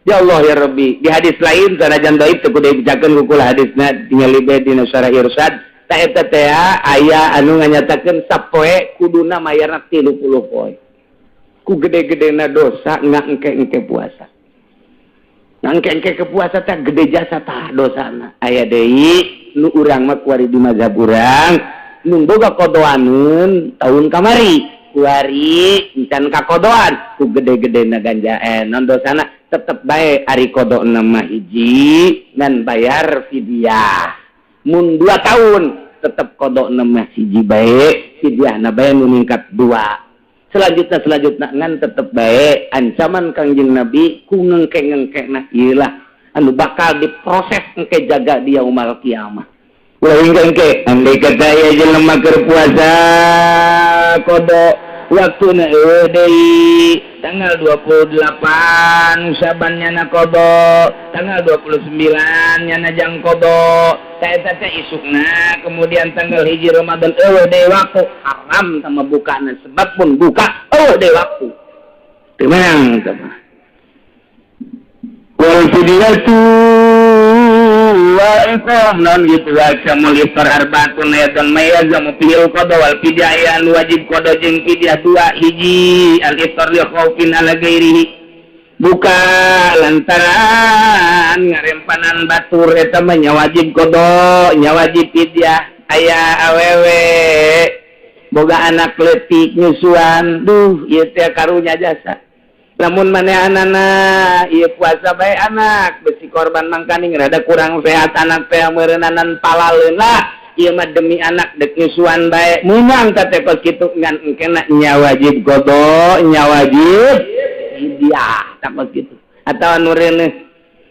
[SPEAKER 2] Ya Allah ya Rabbi di hadis lain sanajan dhaif teu kudu dibacakeun ku hadisna tingali bae dina syarah irsyad ta eta teh aya anu nganyatakeun sapoe kuduna mayarna 30 poe. Ku gede-gedena dosa ngengke-engke puasa. Ngengke-engke ke puasa teh gede jasa tah dosana. Aya deui nu urang mah kuari di mazhab urang nun boga kodoaneun tahun kamari kuari encan kakodoan ku gede-gedena ganjaen non dosana tetep bae ari kodoana mah hiji dan bayar fidyah mun 2 tahun tetep kodoana mah hiji bae fidyahna bae nu ningkat 2 selanjutnya ngan tetep bae ancaman Kangjeng Nabi ku ngengke-ngengkena ieu lah anu bakal diproses engke jaga di yaumul kiamah. Lain ke andai kata ya jelema keur puasa kodok waktuna deui tanggal 28 Saban nyana kodok tanggal 29 nyana jang kodok eta teh isukna kemudian tanggal 1 Ramadan deui waktu haram sama bukana sebab pun buka deui waktu teu menang tah wal fidyatu wa iqam non gitu aja mulifar arbaatun ayatan mayazamu fil qada wal fidyah wajib qada jeung fidyah dua hiji al iftar li khaufin ala ghairihi buka lantaran ngarempanan batur eta mah nya wajib qada nya wajib fidyah aya awewe boga anak leutik nyusuan duh ieu teh karunya jasa lamun manehanana ieu puasa bae anak besi korban mangkaning rada kurang sehat anak teh meureunanan palaleun lah ieu mah demi anak dek nyusuan bae munang teh kos kitu ngan engkena nya wajib qada nya wajib fidyah tak kos kitu atawa nu reuneuh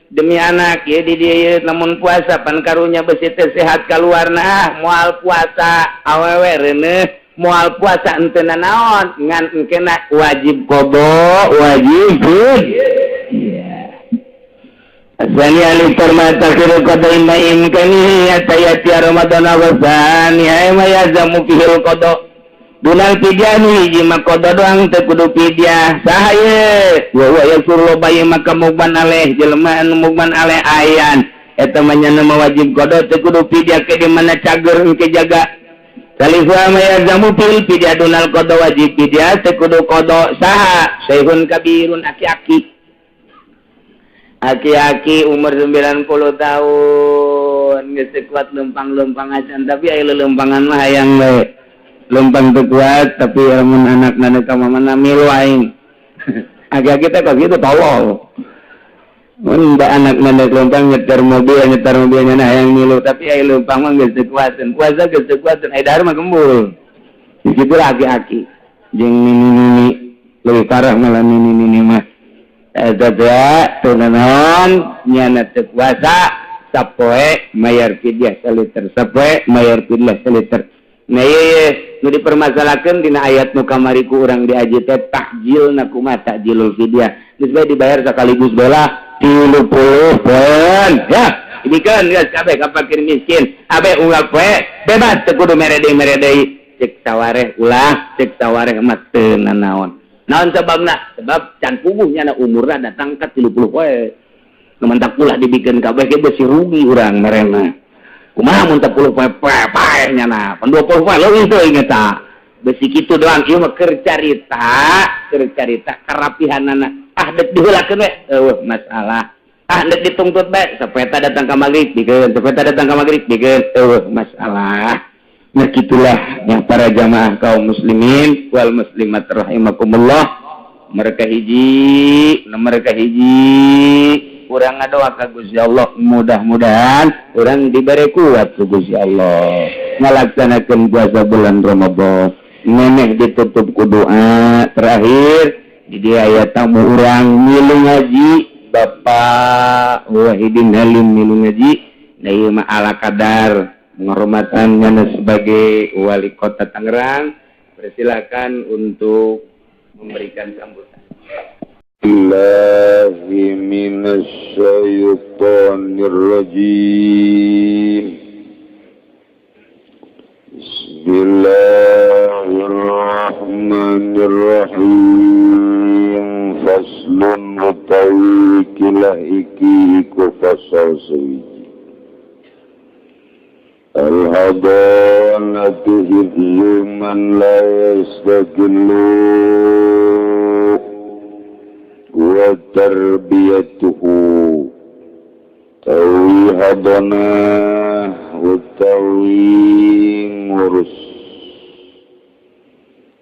[SPEAKER 2] demi anak ieu di dieu lamun puasa pan karunya besi teh sehat kaluarna moal puasa awewe reuneuh moal puasa ente naon ngan engkena wajib qada wajib iya asani ali termata kira qada imaim kani atayati Ramadan awasani ay mayazamu fil qada dunal fidyah hiji mah qada doang teu kudu fidyah saha ye wa yasuru bayi maka mugban aleh jelema anu mugban aleh ayan eta mah nya wajib qada teu kudu fidyah ke di mana cager engke jaga Kalifah mayazamu fil fidyah dunal qada wajib fidyah teu kudu qada saha sayhun kabirun aki-aki umur 90 tahun geus kuat lempang-lempang acan tapi aya lelempangan mah hayang we lempang teu kuat tapi lamun anakna teh mamana milu aing aki-aki teh kok kitu tolol mun da anak mandek lempang nyetar mobilnya nah yang milu tapi ai lempang mah geus teu kuateun puasa geus teu kuateun ai dahar mah gembul dikitu aki-aki jeung nini leuwih parah malah nini mah eta teh teu naon nyana teu puasa sapoe mayar fidyah saliter sapoe mayar fidyah saliter nah ieu nu dipermasalakeun dina ayat nu kamari ku urang diaji teh tahjilna kumaha tahjilul fidyah geus bae dibayar sakaligus belah 30 poin ya ini kan geus kabeh ka fakir miskin abe unggal poe bebas teu kudu merede cek sawareh ulah cek sawareh mah teu nanaon naon sebabna sebab can puguh nya umurna datang ka 30 poe numantak ulah dibikeun kabeh ge beusi rugi urang merena kumaha mun 10 poe paeh nya na 20 poe leuwih teuing eta beusi kitu doang ieu mah keur carita karapihanana dek dihulakeun we masalah dek dituntut bae sapeta datang ka magrib dikeun masalah nah kitulah yang para jamaah kaum muslimin wal muslimat rahimakumullah mereka hiji urang ngadoa ka Gusti Allah mudah-mudahan urang dibere kuat ku Gusti Allah ngalaksanakeun puasa bulan Ramadan neneh ditutup ku doa terakhir di dia ayat tamu urang milu ngaji Bapak Wahidin Halim milu ngaji da ieu mah ala kadar penghormatannya sebagai wali kota Tangerang persilakan untuk memberikan sambutan.
[SPEAKER 3] Billahi minasyaitonir rajim. Bismillahirrahmanirrahim. Faslun utawi kilah iki iku fasal sewiji. Al-hadanatu hidlu man la yastaqillu wa tarbiyatuhu tawi hadanah utawi ngurus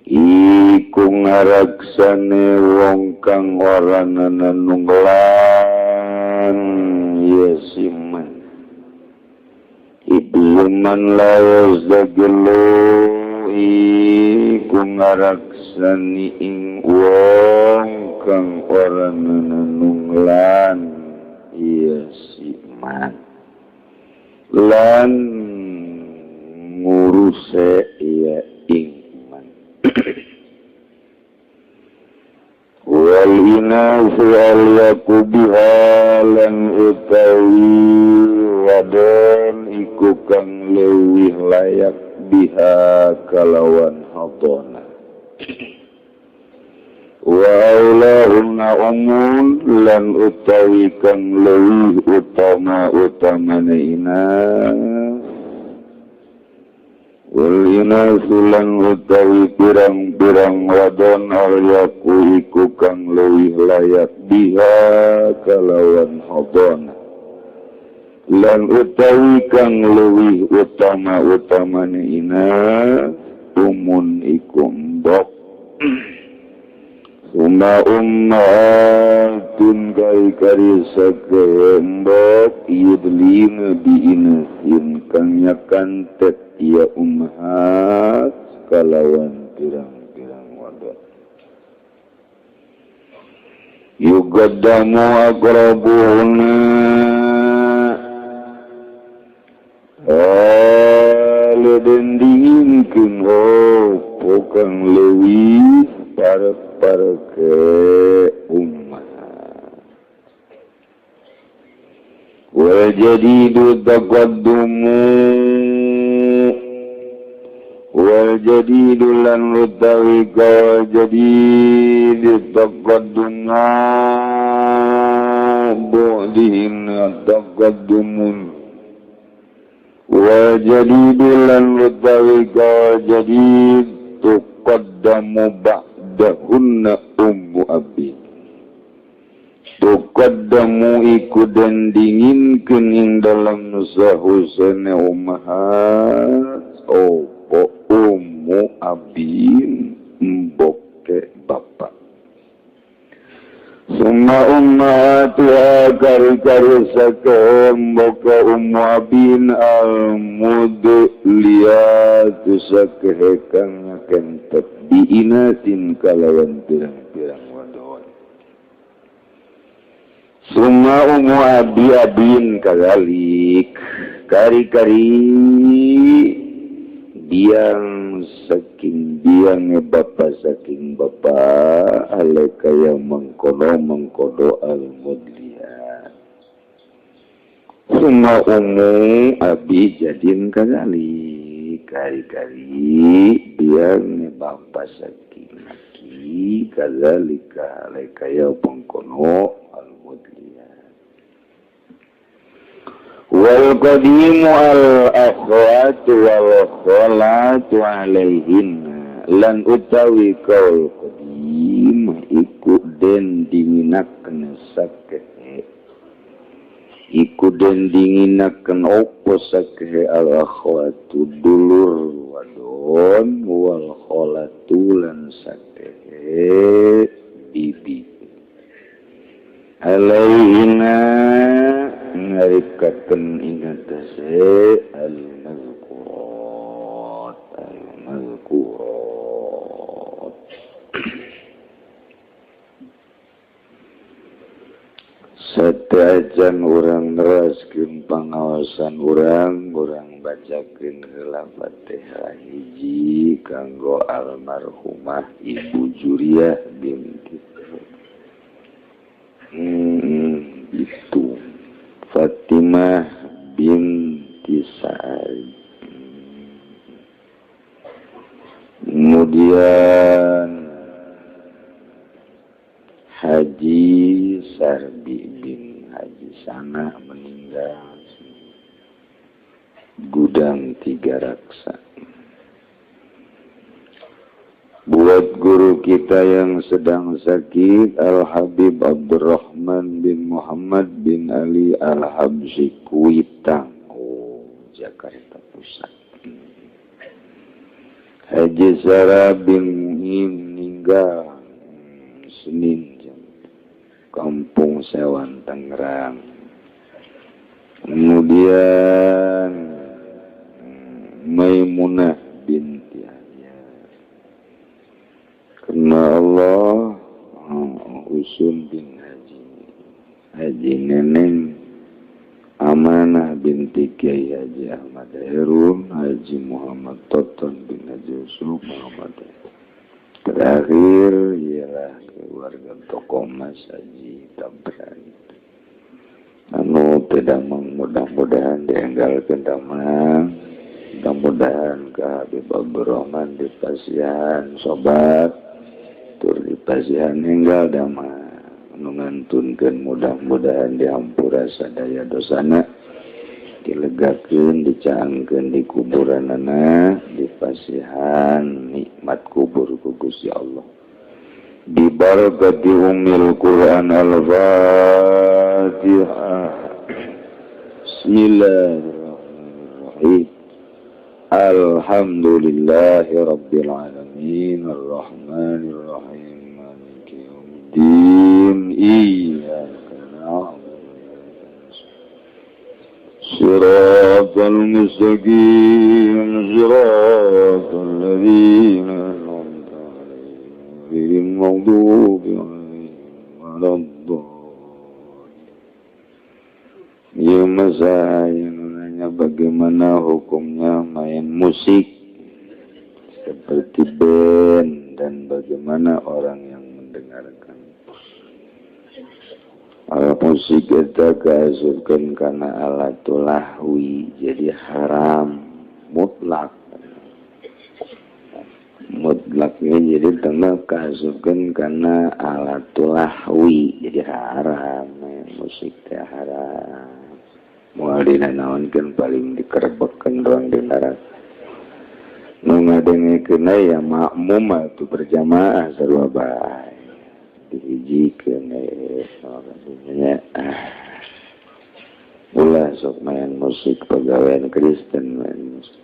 [SPEAKER 3] iku ngaraksane wong kang ora nanunglan yasiman ibluman la yazdaglu iku ngaraksani ing wong kang ora nanunglan yasiman lan se iya ingman wal inasu aliyaku bihalan utawi wadon iku kang leuwih layak biha kalawan hadona wa aulahunna umun lan utawi kang leuwih utamane inas wal inasu lan utawi pirang-pirang wadon aliyaku iku kang leuwih layak biha kalawan hadona lan utawi kang leuwih utamane inas umun iku mbok Uma ummatun kari sake mbok yudlina biinasin kang nyakantet ya ummahat kalawan pirang-pirang wadon yugaddamu aqrabuhuna aleden dingin opo kang leuwih para ke umat wa jadidu taqaddumu wa jadidu lan utawi ka jadidu taqaddumu bu'dihin taqaddumun wa jadidu lan utawi ka jadid tuqaddamu dahunna ummu abi tuqaddamu iku dan dinginkeun ing dalam sahusana ummahat opo ummu abin mboke bapak summa ummatuha kari-kari saka mboke ummu abin al-mudliyatu saka kang kentet diinasin kalawan pirang-pirang wadon summa ummu abin kagalik kari-kari biang saking biang bapak saking bapak alekaya mengkodo al-mudliyat summa ummu abi jadin kagalik kari-kari biang bapak saking laki kadzalika lekaya pengkono al-mudliyat wal qadimu al-akhwatu wal kholatu alaihinna lan utawi kaul qadim iku den diminaken sakehe iku den dinginaken opo sakehe al-akhwatu dulur wadon wal kholatu lan sakehe bibi alaihina ngarikaken ingatase al-mazkurat Sadajan urang neraskeun pangaosan urang bacakeun heula Fatihah hiji kanggo almarhumah Ibu Juriah binti itu Fatimah binti Sa'id. Kemudian Haji Sarbi bin Haji Sana meninggal Gudang Tiga Raksa. Buat guru kita yang sedang sakit, Al-Habib Abdurrahman bin Muhammad bin Ali Al-Habsyi Kuitang, Jakarta Pusat. Haji Sarah bin Muhim meninggal Senin, Kampung Sewan, Tangerang. Kemudian Maimunah binti Hayat. Karena Allah, Usun bin Haji Neneng Amanah binti Kiai Haji Ahmad Herum, Haji Muhammad Toton bin Haji Yusuf Muhammad. Terakhir ialah keluarga tokoh Mas Haji Tabrani. Anu pedamang mudah-mudahan dienggalkan damang, mudah-mudahan ke Habib Abdul Rahman di pasihan sobat, tur di pasihan enggal damang, nungantunkan mudah-mudahan dihampura sadaya dosana, dilegakeun, dicaangkeun di kuburan anak, di pasihan nikmat kubur ku Gusti Allah. Bi barakati ummil Quran al-Fatihah. Bismillahirrahmanirrahim. Alhamdulillahi rabbil alamin arrahmanir rahim maliki yaumiddin iyyaka na'budu wa iyyaka nasta'in shiratal mustaqim shiratal ladzina an'amta 'alaihim ghairil maghdubi 'alaihim waladdallin. Ya masaya nanya bagaimana hukumnya main musik seperti band dan bagaimana orang yang mendengarkan. Alat musik kita keasupkan karena alatul lahwi, jadi haram mutlak. Mutlaknya jadi tengah keasupkan karena alatul lahwi, jadi haram. Musik teh haram. Moal dina naon kan paling dikerebekkeun doang di neraka. Nu ngadengekeun ya makmum atuh berjamaah sarua bae. Dihijikeun nya. Ulah sok main musik pagawean Kristen main musik.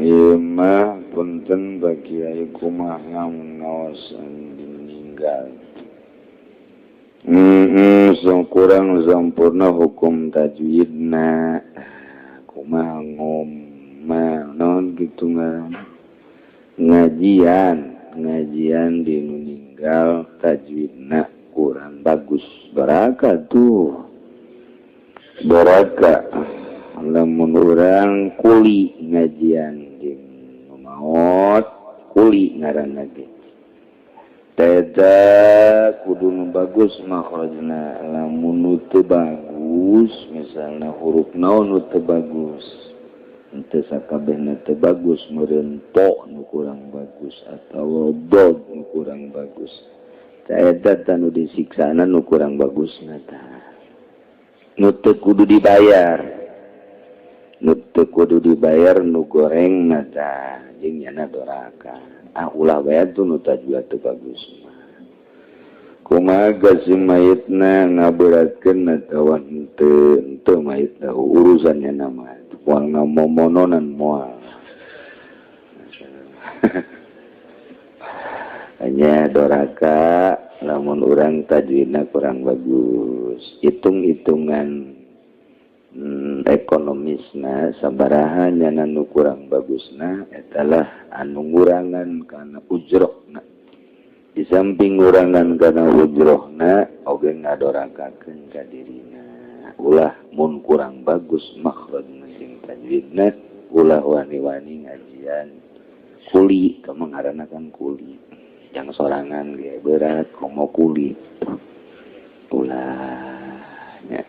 [SPEAKER 3] Ieu mah punten bagi aya kumaha ngaosan meninggal. Kurang sempurna hukum tajwidna kumaha non gitu ngajian di meninggal tajwidna kurang bagus baraka tuh baraka lamun urang kuli ngajian di maot kuli ngaranna ge Teta kudu bagus makhrajna lamun teu bagus misalna huruf naon teu bagus henteu sakabehna teu bagus meureun po nu kurang bagus atawa dod nu kurang bagus eta tanu disiksana nu kurang bagusna tah nu teu kudu dibayar nu gorengna tah jeung nyana doraka. Ulah bae tuh nu tajwid teu bagus. Kumaha si mayitna ngaberatkeun atawa henteu mayitna urusannya nama. Moal ngamomononan moal. Hanya doraka lamun urang tajwidna kurang bagus. Hitung-hitungan ekonomisna sabaraha nyana nu kurang bagusna etalah anu ngurangan kana ujrohna. Di samping ngurangan kana ujrohna oge ngadorakakeun ka dirina. Ulah mun kurang bagus makhrajna jeung tajwidna ulah wani-wani ngajian kuli ka mangarana kan kuli. Jang sorangan ge berat komo kuli. Ulah nya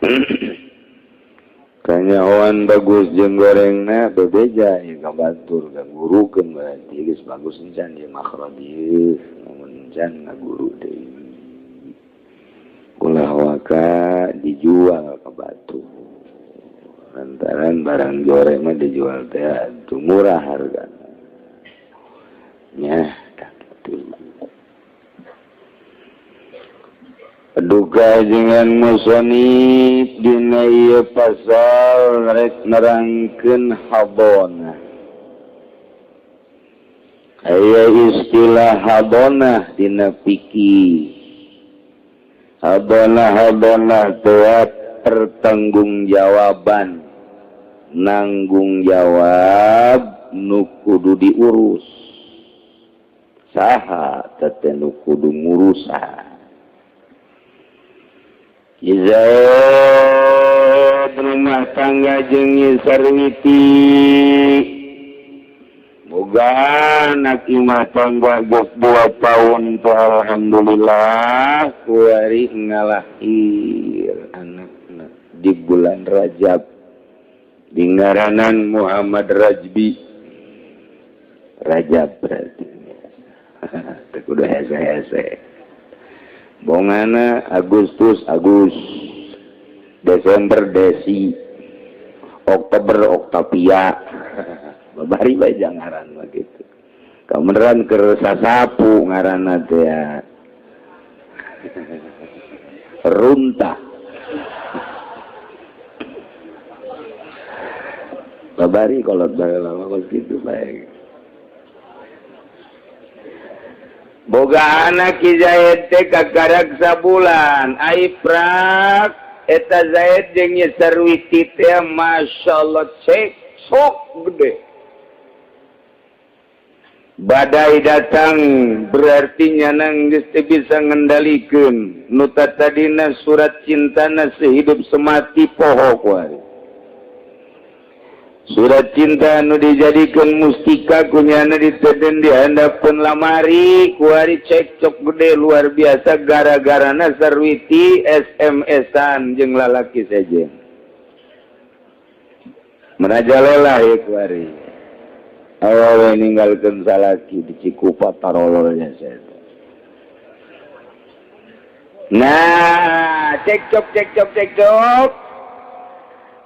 [SPEAKER 3] kanyahoan bagus jeung gorengna bebeja ya kabatur ngagurukeun berarti geus bagus encan ieu makhraj ieu mun encan ngaguru deui ulah waka dijual ka batu lantaran barang goreng mah dijual teh atuh murah hargana nya kitu. Duka dengan musonif dina ieu pasal rek nerangkeun habona. Aya istilah habona dina fikih. Habona teh pertanggungjawaban, nanggung jawab nu kudu diurus. Saha teh nu kudu ngurusan. Zaid rumah tangga jeung Sarwiti boga anak imah tangga geus 2 tahun tuh alhamdulillah kuari ngalahir anakna di bulan Rajab di ngaranan Muhammad Rajbi Rajab berarti teh kudu hese-hese bongana Agustus Agus, Desember Desi, Oktober Oktavia, babari bae jangaran begitu. Kameran keur sasapu ngaranna teh ya. Runta. Babari kolot bae lama begitu bae. Boga anak Ki Zaid teh kakarak sabulan aiprak eta Zaid jeung Nyi Sarwiti teh masyaallah cek sok gede badai datang berarti nyanang geus teu bisa ngendalikeun nu tadina surat cintana sehidup semati poho kuari surat cinta anu dijadikan mustika kunyana diteden di handapeun lamari kuari cekcok gede luar biasa gara-garana Sarwiti SMS-an jeung lalaki sejen merajalela ya kuari awewe ninggalkeun salaki di Cikupa tarololnya saya nah cekcok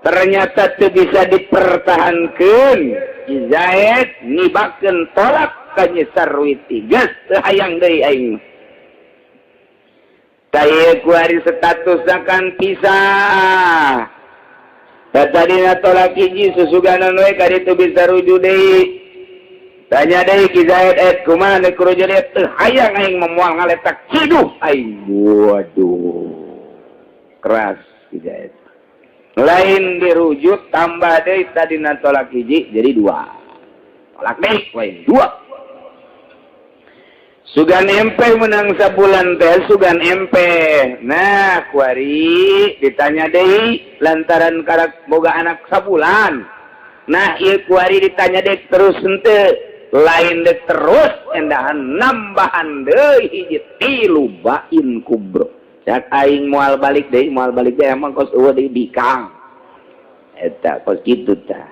[SPEAKER 3] ternyata itu bisa dipertahankan Zaid nibakeun tolak ka Nyi Sarwiti geus teu hayang deui aing taya kuari statusna kan pisah tadina tolak hiji susugana we ka ditu bisa rujuk deui tanya deui Ki Zaid kumaha deuk rujuk deui teu hayang aing memoal ngaletak ciduh aing waduh keras Ki Zaid lain dirujuk tambah deui tadina tolak hiji jadi 2 tolak deui we 2 sugan empe menang sabulan teh sugan empe nah kuari ditanya deui lantaran karak boga anak sabulan nah ieu kuari ditanya deui terus henteu lain deui terus endahan nambahan deui hiji 3 bain kubro cak aing moal balik deh emang kos eueuh deui bikang eta kos kitu tah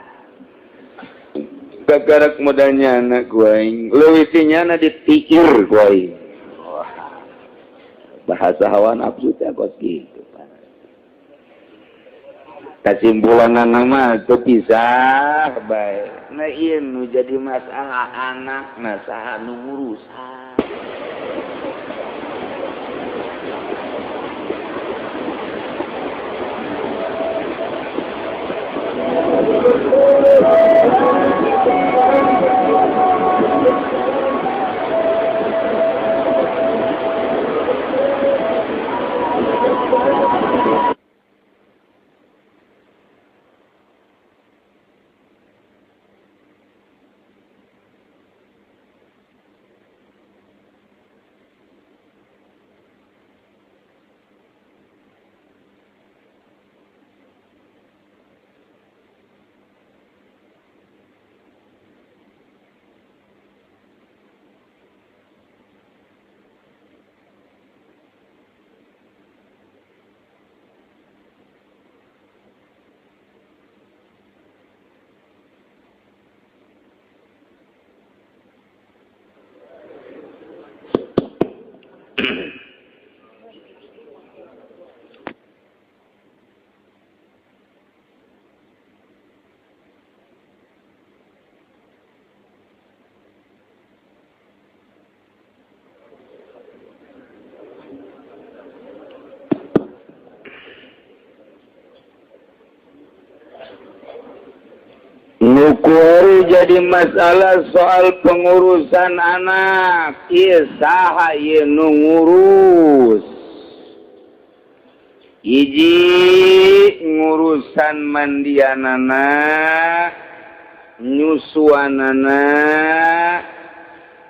[SPEAKER 3] kakarak modalnya anak ku aing leuwih ti nyana ditiir ku aing bahasa hawa nafsu teh kos kitu kasimpulanna mah teu pisah bae nah ieu nu jadi masalah anak nah saha nu ngurusan Nukuari jadi masalah soal pengurusan anak. Ieu saha ieu nu ngurus? Hiji ngurusan mandianana, nyusuanana,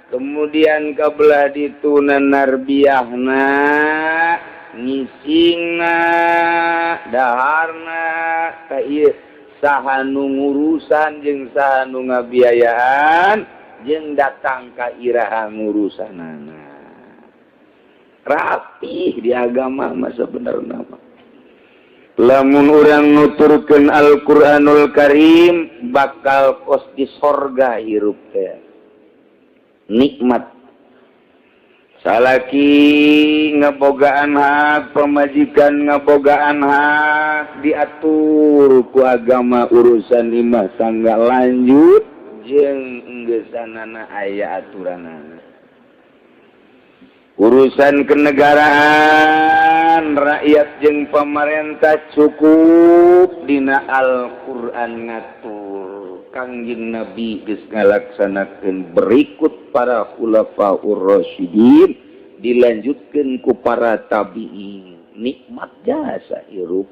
[SPEAKER 3] kemudian kabelah ditu narbiyahna,
[SPEAKER 2] ngisingna daharna ka ieu saha nu ngurusan jeung saha nu ngabiayaan jeung datang ka iraha ngurusanana rapih di agama mah sebenarna mah lamun urang nuturkeun Al-Qur'anul Karim bakal kos di sorga hirup teh nikmat salaki ngabogaan hak pamajikan ngabogaan hak diatur ku agama urusan imah sangga lanjut jeung geusannana aya aturanana urusan kenegaraan rakyat jeung pamarentah cukup dina Al-Qur'an ngatur Kangjeng Nabi geus ngalaksanakeun berikut para khulafaur rasyidin dilanjutkeun ku para tabi'in nikmat jasa hirup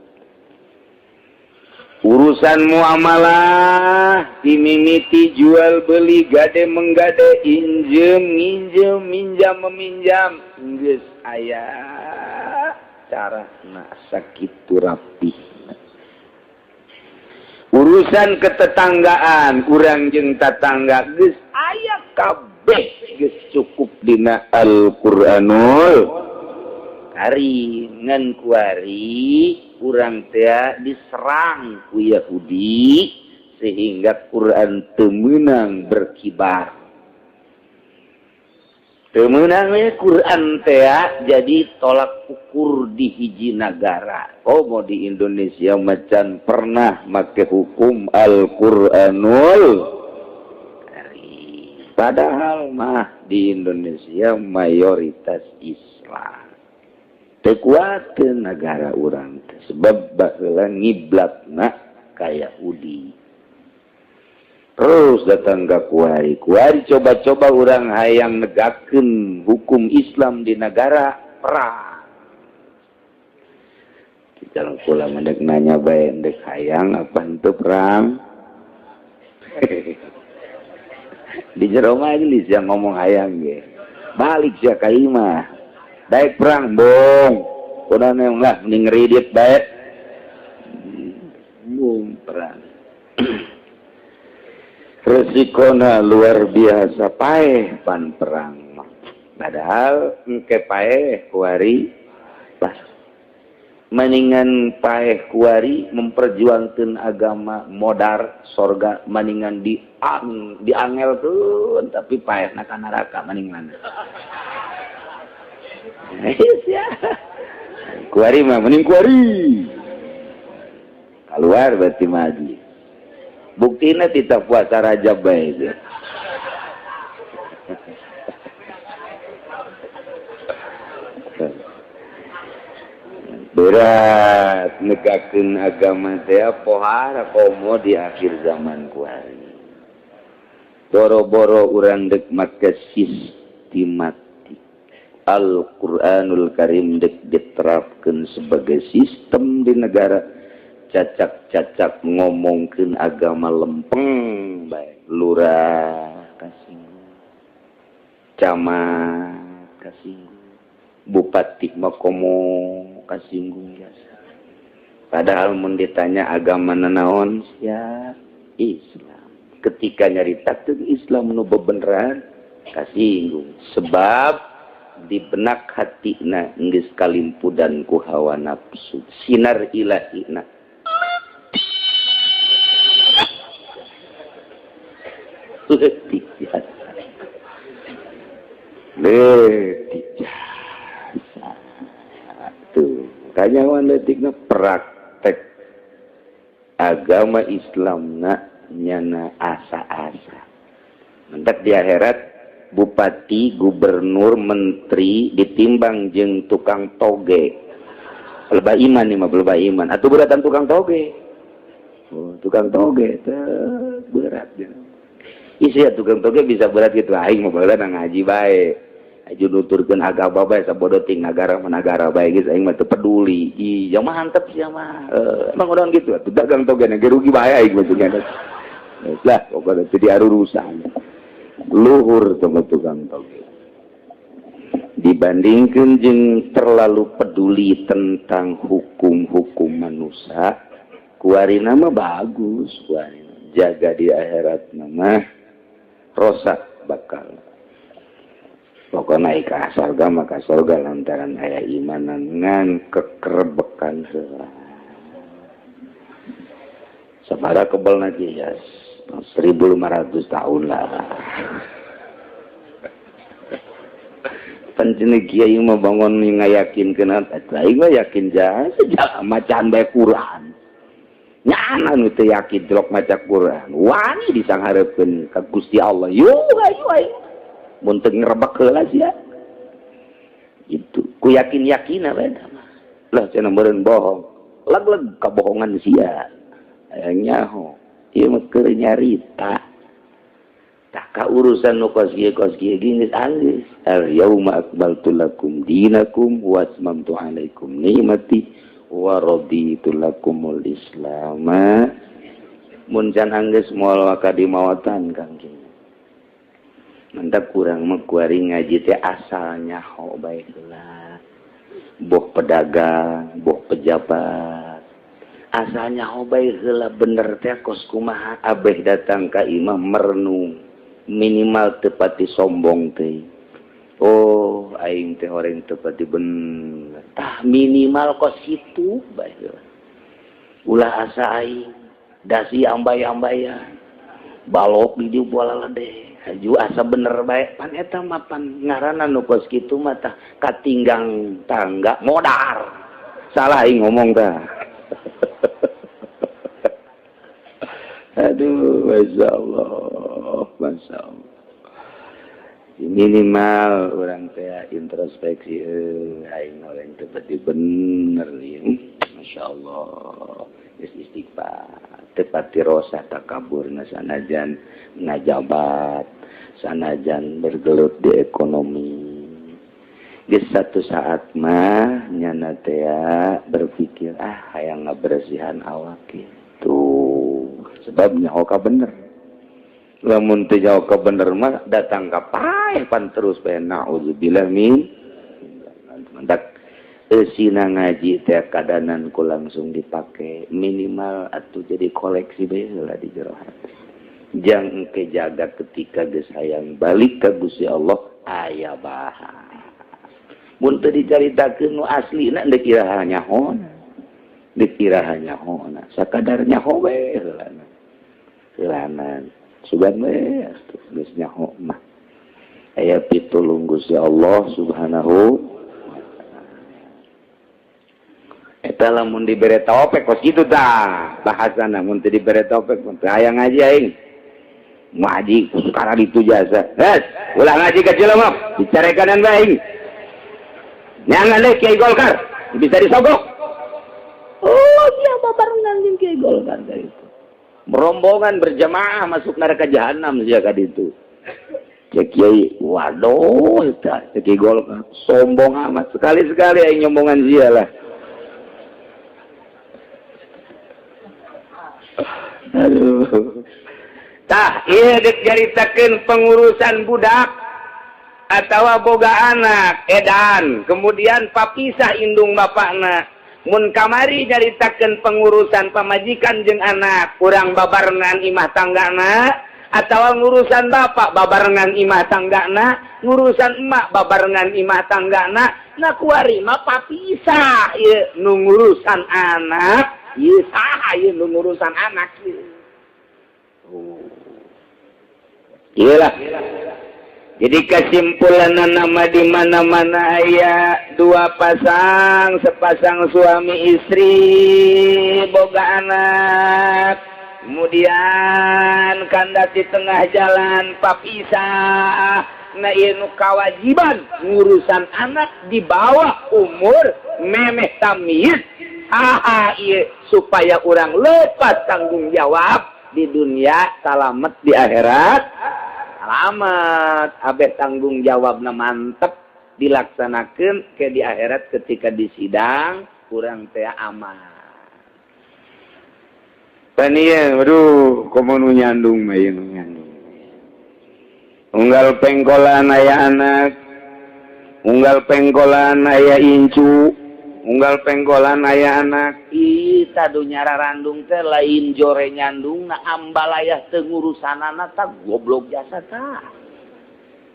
[SPEAKER 2] urusan muamalah dimimiti jual beli gade menggade injem nginjem minjam meminjam geus aya carana sakitu rapih urusan ketetanggaan urang jeung tatangga geus aya kabeh geus cukup dina Al-Qur'anul Karim ngan kuari urang teh diserang ku Yahudi sehingga Quran teu meunang berkibar. Teu meunang we Quran teh jadi tolak ukur di hiji negara. Oh mau di Indonesia macan pernah make hukum Al-Qur'anul Karim. Padahal mah di Indonesia mayoritas Islam. Teu kuat ke negara urang sebab baheula ngiblatna ka Yahudi. Terus datang ka kuari coba-coba urang hayang negakeun hukum Islam di negara perang. Kita kula mendek nanya bae endek hayang apa henteu perang. Di jero majelis yang ngomong hayang ge. Balik sia ka imah. Daek perang bong udah nenglah mending ngeridit baik bong perang resikona luar biasa paeh pan perang padahal engke paeh kuari pas mendingan paeh kuari memperjuangkan agama modar sorga mendingan diangel tuh tapi paeh nak neraka mendingan ya. Kuari mah mending kuari. Keluar berarti maju. Buktina kita puasa Rajab bae itu. Berat negakeun agama teh pohara komo di akhir zaman kuari. Boro-boro urang dek make sistematik. Al-Qur'anul Karim diterapkan sebagai sistem di negara cacak-cacak ngomongkeun agama lempeng baik lurah kasinggung camat kasinggung bupati makomo kasinggung biasa padahal mun ditanya agama nanaon ya Islam ketika nyaritakeun Islam nu bebeneran kasinggung sebab di benak hatina geus kalimpudan ku hawa nafsu sinar ilahina letih jasa tuh makanya letikna praktek agama Islamna nyana asa-asa mentak di akhirat bupati, gubernur, menteri ditimbang jeung tukang toge. Loba iman nih mah loba iman. Atuh beratan tukang toge. Oh, tukang toge teh berat ya. Isi tukang toge bisa berat gitu aing mah baheula ngaji bae. Aju nuturkeun agama bae sabodo ting nagara managara bae geus aing mah teu peduli. Ih, yang mah hantep sia mah. Emang urang gitu atuh dagang toge na rugi bae aing mah teh. Lah, pokoknya teu diarurusan. Luhur sama tukang toge. Di dibandingkan jeung terlalu peduli tentang hukum-hukum manusia, kuarina mah bagus, kuarina jaga di akhirat mah rosak bakal pokoknya ika surga maka surga lantaran aya imanan ngan kekerbekan heula sabaraha kebal lagi ya 1500 tahun lah pancen kiai mah bangun ngayakinkeun aing mah yakin jasa macaan bae Quran nyana nu teu yakin jelok maca Quran wani disanghareupeun ka Gusti Allah yo ayo mun teu ngrebek heula sia itu ku yakin-yakin we lah cenah meureun bohong leg-leg kabohongan sia aya nyaho ieu mah keur nyarita tak ka urusan nu kos kieu gini anggeus al yauma akmaltu lakum dinakum wa atmamtu alaikum nikmati wa raditu lakumul islam mun can anggeus moal ka dimawatan Kang kieu mantap kurang mah kuari ngaji teh asalnya ho bae heula boh pedagang boh pejabat asalnya ho bae heula bener teh kos kumaha abeh datang ka imam merenung minimal tepati sombong teh oh aing teh horeng tepati bener tah minimal kos kitu bae ulah asa aing dasi ambay-ambayan balok di dieu bola lede haju asa bener bae pan eta mapan ngaranna nu kos kitu mah tah katinggang tangga modar salah aing ngomong tah aduh Masya Allah minimal orang teh introspeksi aing orang teh berarti bener nih Masya Allah istighfar tepati rosa takabur sanajan ngajabat sanajan bergelut di ekonomi di satu saat mah nyana teh berpikir hayang ngabersihan awak itu sebabnya hoka bener lamun teu jauh ka bener mah datang ka paeh pan terus bae naudzubillah min mendak eusina ngaji teh kadanan ku langsung dipake minimal atuh jadi koleksi bae heula di jero hati jang engke jaga ketika geus hayang balik ka Gusti Allah aya baha mun teu dicaritakeun nu aslina dikira hanya hona sakadar nyaho bae heulana sugan we geus nyaho mah aya pitulung Gusti Allah subhanahu eta lamun dibere taopek kos kitu tah bahasana mun teu dibere taopek mun teu aya ngaji aing ngaji sukara ditu jasa ulah ngaji ka Cileumeup dicarekan bae aing nyangan deui Kiai Golkar bisa disogok oh iya babarengan jeung Kiai Golkar ka itu rombongan berjamaah masuk neraka jahanam sia ka ditu. Cek Kiai, waduh eta Kiai Golkar sombong amat sekali-sekali aing nyombongan sia lah. Aduh. Tah ieu deuk jaritakeun pengurusan budak atawa boga anak edan, kemudian papisah indung bapakna. Mun kamari nyaritakeun pengurusan pamajikan jeung anak urang babarengan imah tanggana atawa ngurusan bapak babarengan imah tanggana ngurusan emak babarengan imah tanggana na kuari mah papisah ieu nu ngurusan anak ieu saha ieu nu ngurusan anak ieu ieu lah. Jadi kesimpulan nama di mana-mana aya dua pasang, sepasang suami istri boga anak, kemudian kandas di tengah jalan papisah, na ieu nu kawajiban ngurusan anak di bawah umur memeh tamyiz, ieu supaya orang lepas tanggung jawab di dunia, salamet di akhirat. Alamat abeh tanggung jawabna mantep dilaksanakeun ke di akhirat ketika di sidang kurang teh aman. Tania, aduh, komo nu nyandung mah ieu nyandung. Unggal pengkolan aya anak unggal pengkolan aya incu, unggal pengkolan aya anak. Ita dunya rarandung teh lain jore nyandung na ambalayah teu ngurusanana tah goblok jasa tah.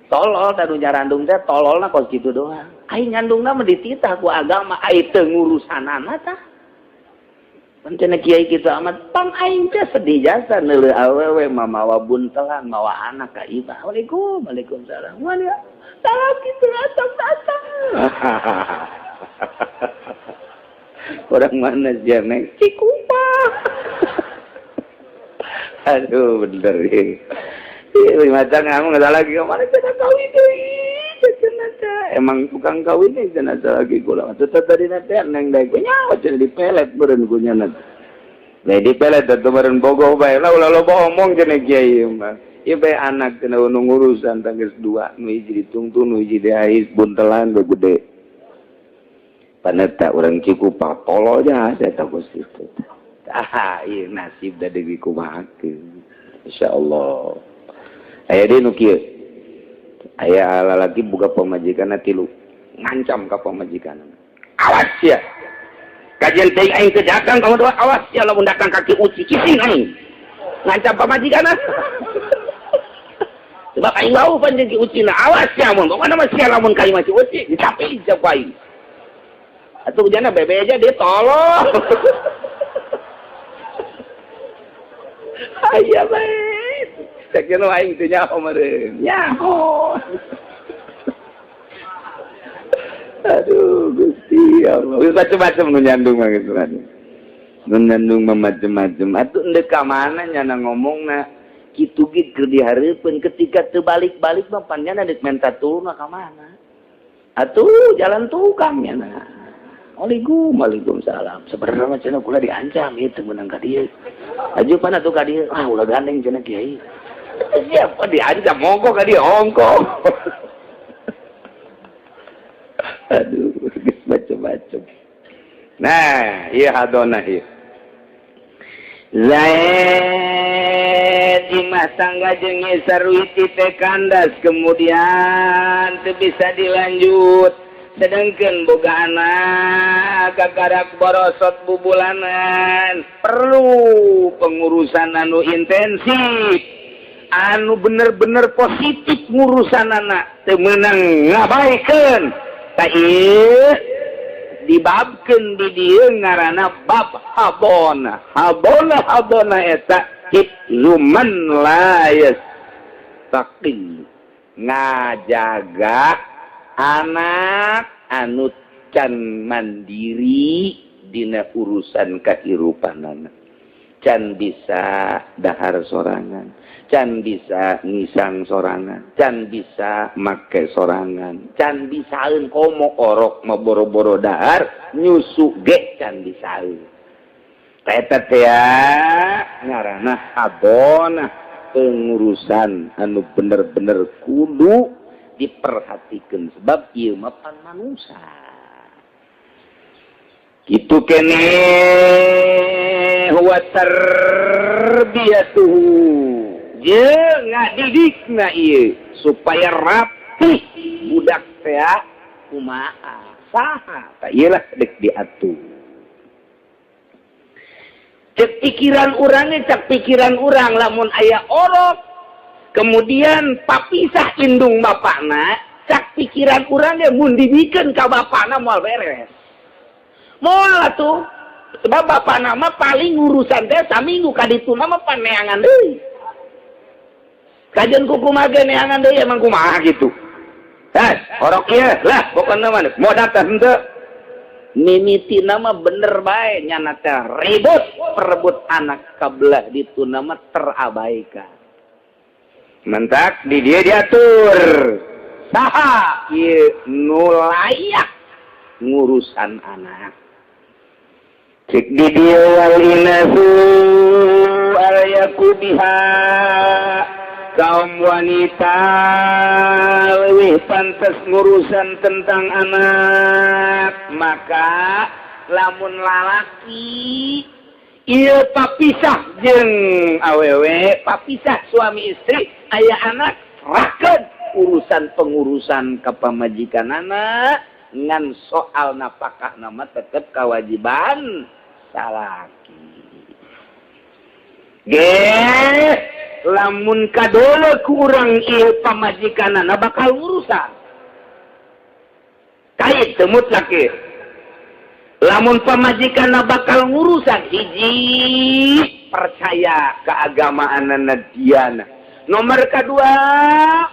[SPEAKER 2] Tolol tah dunya randung teh tololna kos kitu doang. Ai nyandungna mah dititah ku agama, ai teu ngurusanana tah. Pancena kiai kitu amat pang aing teh sedih jasa neuleuh awewe mamawa buntelan mawa anak ka iba. Waalaikumsalam. Wani salah kitu datang. Orang mana sih nek Cikupa. Aduh bener ya. Iya macam kamu nggak lagi kemarin kita kawin deh. Emang tukang kawin nih jenazah lagi gula. Tetap tadi nanti neng dai punya macam di pelet beren punya nanti. Nah di pelet tetap beren bogoh bae. Lalu omong jenek kiai mah. Iya bae anak kena urusan tanggal 2 nu hiji ditungtung nu hiji diais buntelan gede. Paneta orang Cikupa tolol aja saya tahu situ. Iya nasib dari dikumahakeun. Insyaallah. Aya deui nu kieu. Aya lalaki buka pemajikanna 3 ngancam ka pamajikanna. Awas ya. Kajian teh aing teh dagang kamu doa awas ya lamun datang kaki uci kicing aing. Ngancam pamajikanna. Sebab aing bau panjang ki ucina awas ya mun pokona mah sia lamun kai mah uci dicapi jak aing. Atuh jana bebe aja dia tolong. Aya bae. Sakjana aing teh nyaho meureun. Nyaho. Aduh Gusti Allah. Wis macam-macam nu nyandung mah gitu kan. Nu nyandung mah macam-macam. Atuh endeu ka mana nyana ngomongna kitu ge keur dihareupeun ketika teu balik-balik mah pan nyana deuk menta turun ka mana. Atuh jalan tukang nyana. Waalaikumsalam. Sebenarnya mah cenah kula diancam ieu teu meunang ka dieu. Ajupan atuh ka dieu, ulah gandeng cenah kiai. Siapa diancam monggo ka dieu hongko. Aduh, macam-macam. Nah, ieu hadona ieu. Zaid imah tangga jeung sarwiti teh kandas kemudian teu bisa dilanjut. Sedangkan boga anak gagarak borosot bubulanan perlu pengurusan anu intensif anu bener-bener positif ngurusan anak teu meunang ngabaikeun tah ieu dibabkeun di dieu ngaranna bab habona eta hifzuman la yastaqim ngajaga anak anu can mandiri dina urusan kahirupanana can bisa dahar sorangan can bisa ngisang sorangan can bisa make sorangan can bisaeun komo orok mah boro-boro dahar nyusu ge can bisaeun eta teh ngaranna habona pengurusan anu bener-bener kudu diperhatikan sebab ieu mah pan manusia kitu kene huwa tarbiyatuhu je ngadidikna ieu supaya rapih budak teh kumaha saha tah ieu lah dek diatur cek pikiran urang lamun aya orok kemudian papisah indung bapakna cak pikiran urang ge mun dibikeun ka bapakna moal beres moal atuh sebab bapakna mah paling urusan teh saminggu ka ditu mah paneangan deui kajen kumaha ge neangan deui emang kumaha gitu orok ieu lah pokona mah modal teh henteu mimitina mah bener bae nyana teh ribut perebut anak kabelah ditu mah terabaikan mentak di dia diatur saha ieu nu layak ngurusan anak cek di dia walinasu alyakubiha kaum wanita lebih pantas ngurusan tentang anak maka lamun lalaki ieu papisah jeung awewe papisah suami istri aya anak serahkeun urusan-pengurusan kapamajikan anak ngan soal napakah nama tetap kewajiban salaki. Lamun kadola kurang ieu pamajikan anak bakal urusan. Kait temut laki. Lamun pamajikan anak bakal urusan hiji percaya keagamaan diana. Nomor kedua,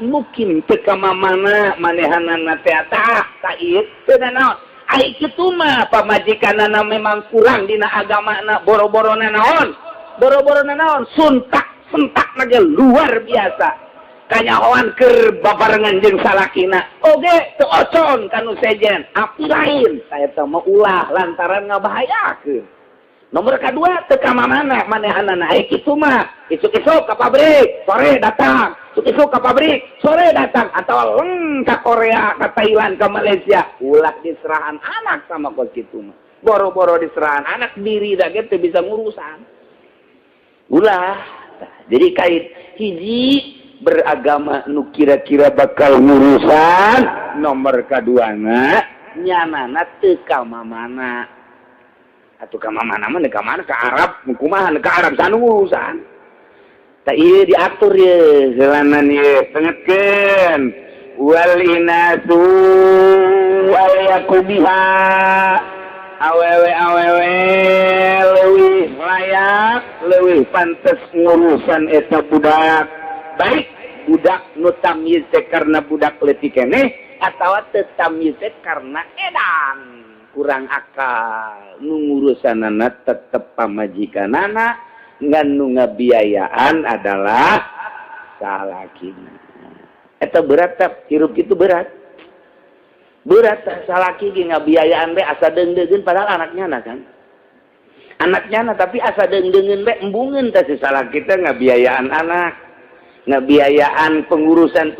[SPEAKER 2] mungkin teka mamana manehanana teata kait teu naon. Ai kitu mah pamajikanana memang kurang dina agamana boro-borona naon? Boro-borona naon? Sentak lagi luar biasa. Kanyahoan keur babarengan jeung salakina. Oge teu ocon kanu sejen. Api lain saya teh mah ulah lantaran ngabahayakeun. Nomor kedua, teka mamana manehanana kitu mah isuk-isuk ka pabrik, sore datang. Isuk-isuk ka pabrik, sore datang. Atau ka Korea, ka Thailand, ka Malaysia. Ulah diserahan anak sama kos kitu mah. Boro-boro diserahan anak diri dah gitu bisa ngurusan. Ulah. Jadi kait hiji beragama nu kira-kira bakal ngurusan. Nomor keduana nyanana teka mamana. Atau ke mana ke Arab, kumaha ke Arab sana urusan. Tak iya diatur ya, jalanan ya, pengetkan. Wal inasu wal yakubiha awewe leuwih layak, leuwih pantes ngurusan eta budak. Baik budak nu tamyiz karena budak leutik keneh atawa teu tamyiz karena edan. Kurang akal ngurusanana tetep pamajikanana ngan nu ngabiayaan adalah salakina. Eta berat teh hirup itu berat salaki ge ngabiayaan we asa deung-deungeun padahal anaknya kan anaknya tapi asa deung-deungeun we embungeun teh si salaki teh ngabiayaan anak ngabiayaan pengurusan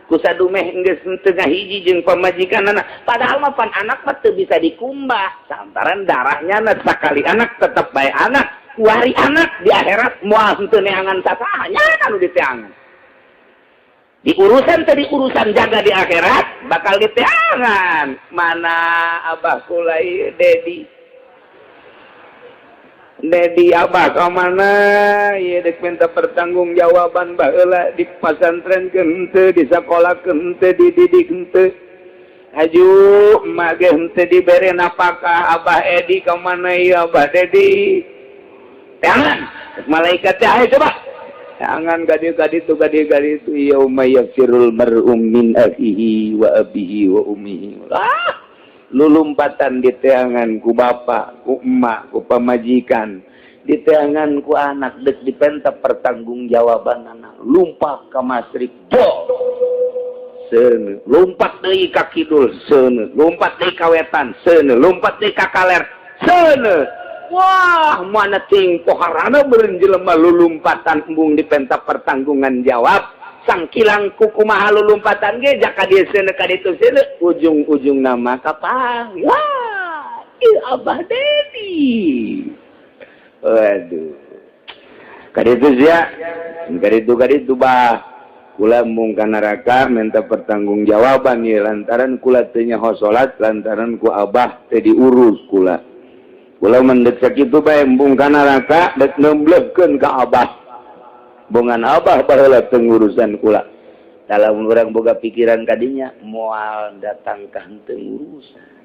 [SPEAKER 2] kusadu meh geus teu ngahiji jeung pamajikanana padahal mah pan anak mah teu bisa dikumbah lantaran darahnya na sakali anak tetep bae anak kuari anak di akhirat moal teu neangan sasaha nya anu diteangan di urusan jaga di akhirat bakal diteangan mana abah kulai Dedi abah ka mana ieu dek minta pertanggungjawaban baheula di pasantren keun di sakola keun dididik henteu aju emak ge henteu dibere nafkah abah Edi ka mana ieu abah Dedi tangan malaikat teh aya coba tangan gadi-gadi tu yauma yafirul mar'um min akhihi wa abihi wa ummihi lulumpatan di teangan ku bapak, ku emak, ku pamajikan, di teangan ku anak dek dipenta pertanggungjawaban anak lumpat ke masrik bol seuneu lumpat deui ka kidul seuneu lumpat deui ka wetan seuneu lumpat deui ka kaler seuneu wah mana ting poharana beureun jelema lulumpatan embung dipenta pertanggungan jawab sangkilang kumaha lulumpatan ge jaka dieu seuneu ka ditu seuneu ujung-ujung nama kapang wah ieu abah Dedi waduh kaditu sia kaditu bah kula mung ka neraka minta pertanggungjawaban ieu lantaran kula teu nyaho salat lantaran ku abah teu diurus kula mendek sakitu bae embung ka neraka dek nemblehkeun ka abah bongan abah baheula pengurusan kula dalam urang boga pikiran kadinya moal datang ka henteu urusan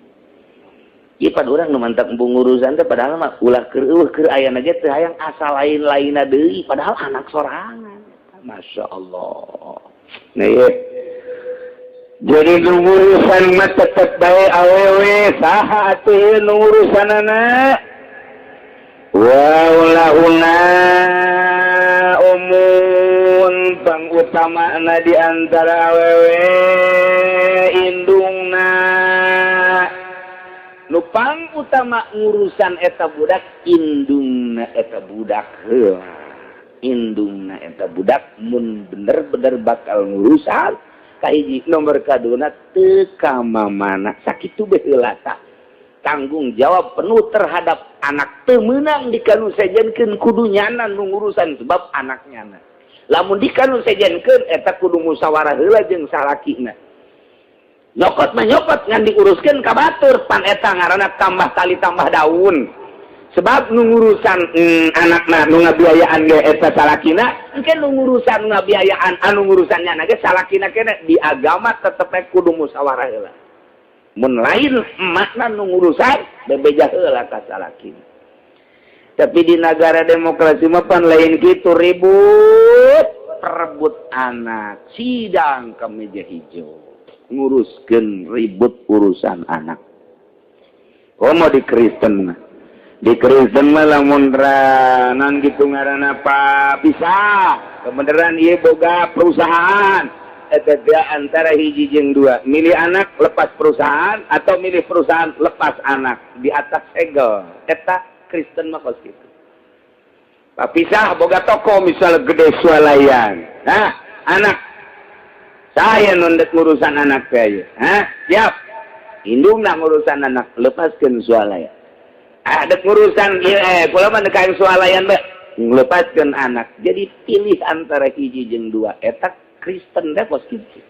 [SPEAKER 2] ieu pan urang nu mantap embung urusan teh padahal mah ulah keur ayana ge teu hayang asal lain-lainna deui padahal anak sorangan masyaallah nah ieu jadi nu urusan mah tetep bae awewe saha atuh nu urusanana wa ulahuna umun pangutamaana di antara awewe indungna nu pangutama ngurusan eta budak indungna eta budak indungna eta budak mun bener-bener bakal ngurusan kahiji nomor kaduna teu ka mamana sakitu baheula tah tanggung jawab penuh terhadap anak teu meunang dikanu sejenkeun kudu nyana nu ngurusan sebab anaknya lamun dikanu sejenkeun eta kudu musyawarah heula jeung salakina. Nyokot mah nyokot ngan diuruskeun ka batur, pan eta ngaranna tambah tali tambah daun. Sebab nu ngurusan anakna nu ngabiayaan ge eta salakina, engke nu ngurusan ngabiayaan anu ngurusannya na ge salakina kene di agama tetep kudu musyawarah heula. Mun lain emakna nu ngurusan bebeja heula ka salakina. Tapi di negara demokrasi mah pan lain kitu ribut, perebut anak, sidang ke meja hijau. Nguruskeun ribut urusan anak. Komo di Kristen mah. Di Kristen mah lamun ranan gitu ngaranna apa bisa. Kebeneran ieu boga perusahaan. Eta antara hiji jeung dua. Milih anak lepas perusahaan atau milih perusahaan lepas anak di atas segel. Eta Kristen mah kos kitu. Papisah boga toko misal gede swalayan. Nah, anak saya nundek ngurusan anak saya. Hah? Siap. Indungna ngurusan anak, lepaskeun swalayan. Dek ngurusan kula mah kain swalayan bae, lepaskeun anak. Jadi pilih antara hiji jeung dua. Eta Kristen teh pos kitu.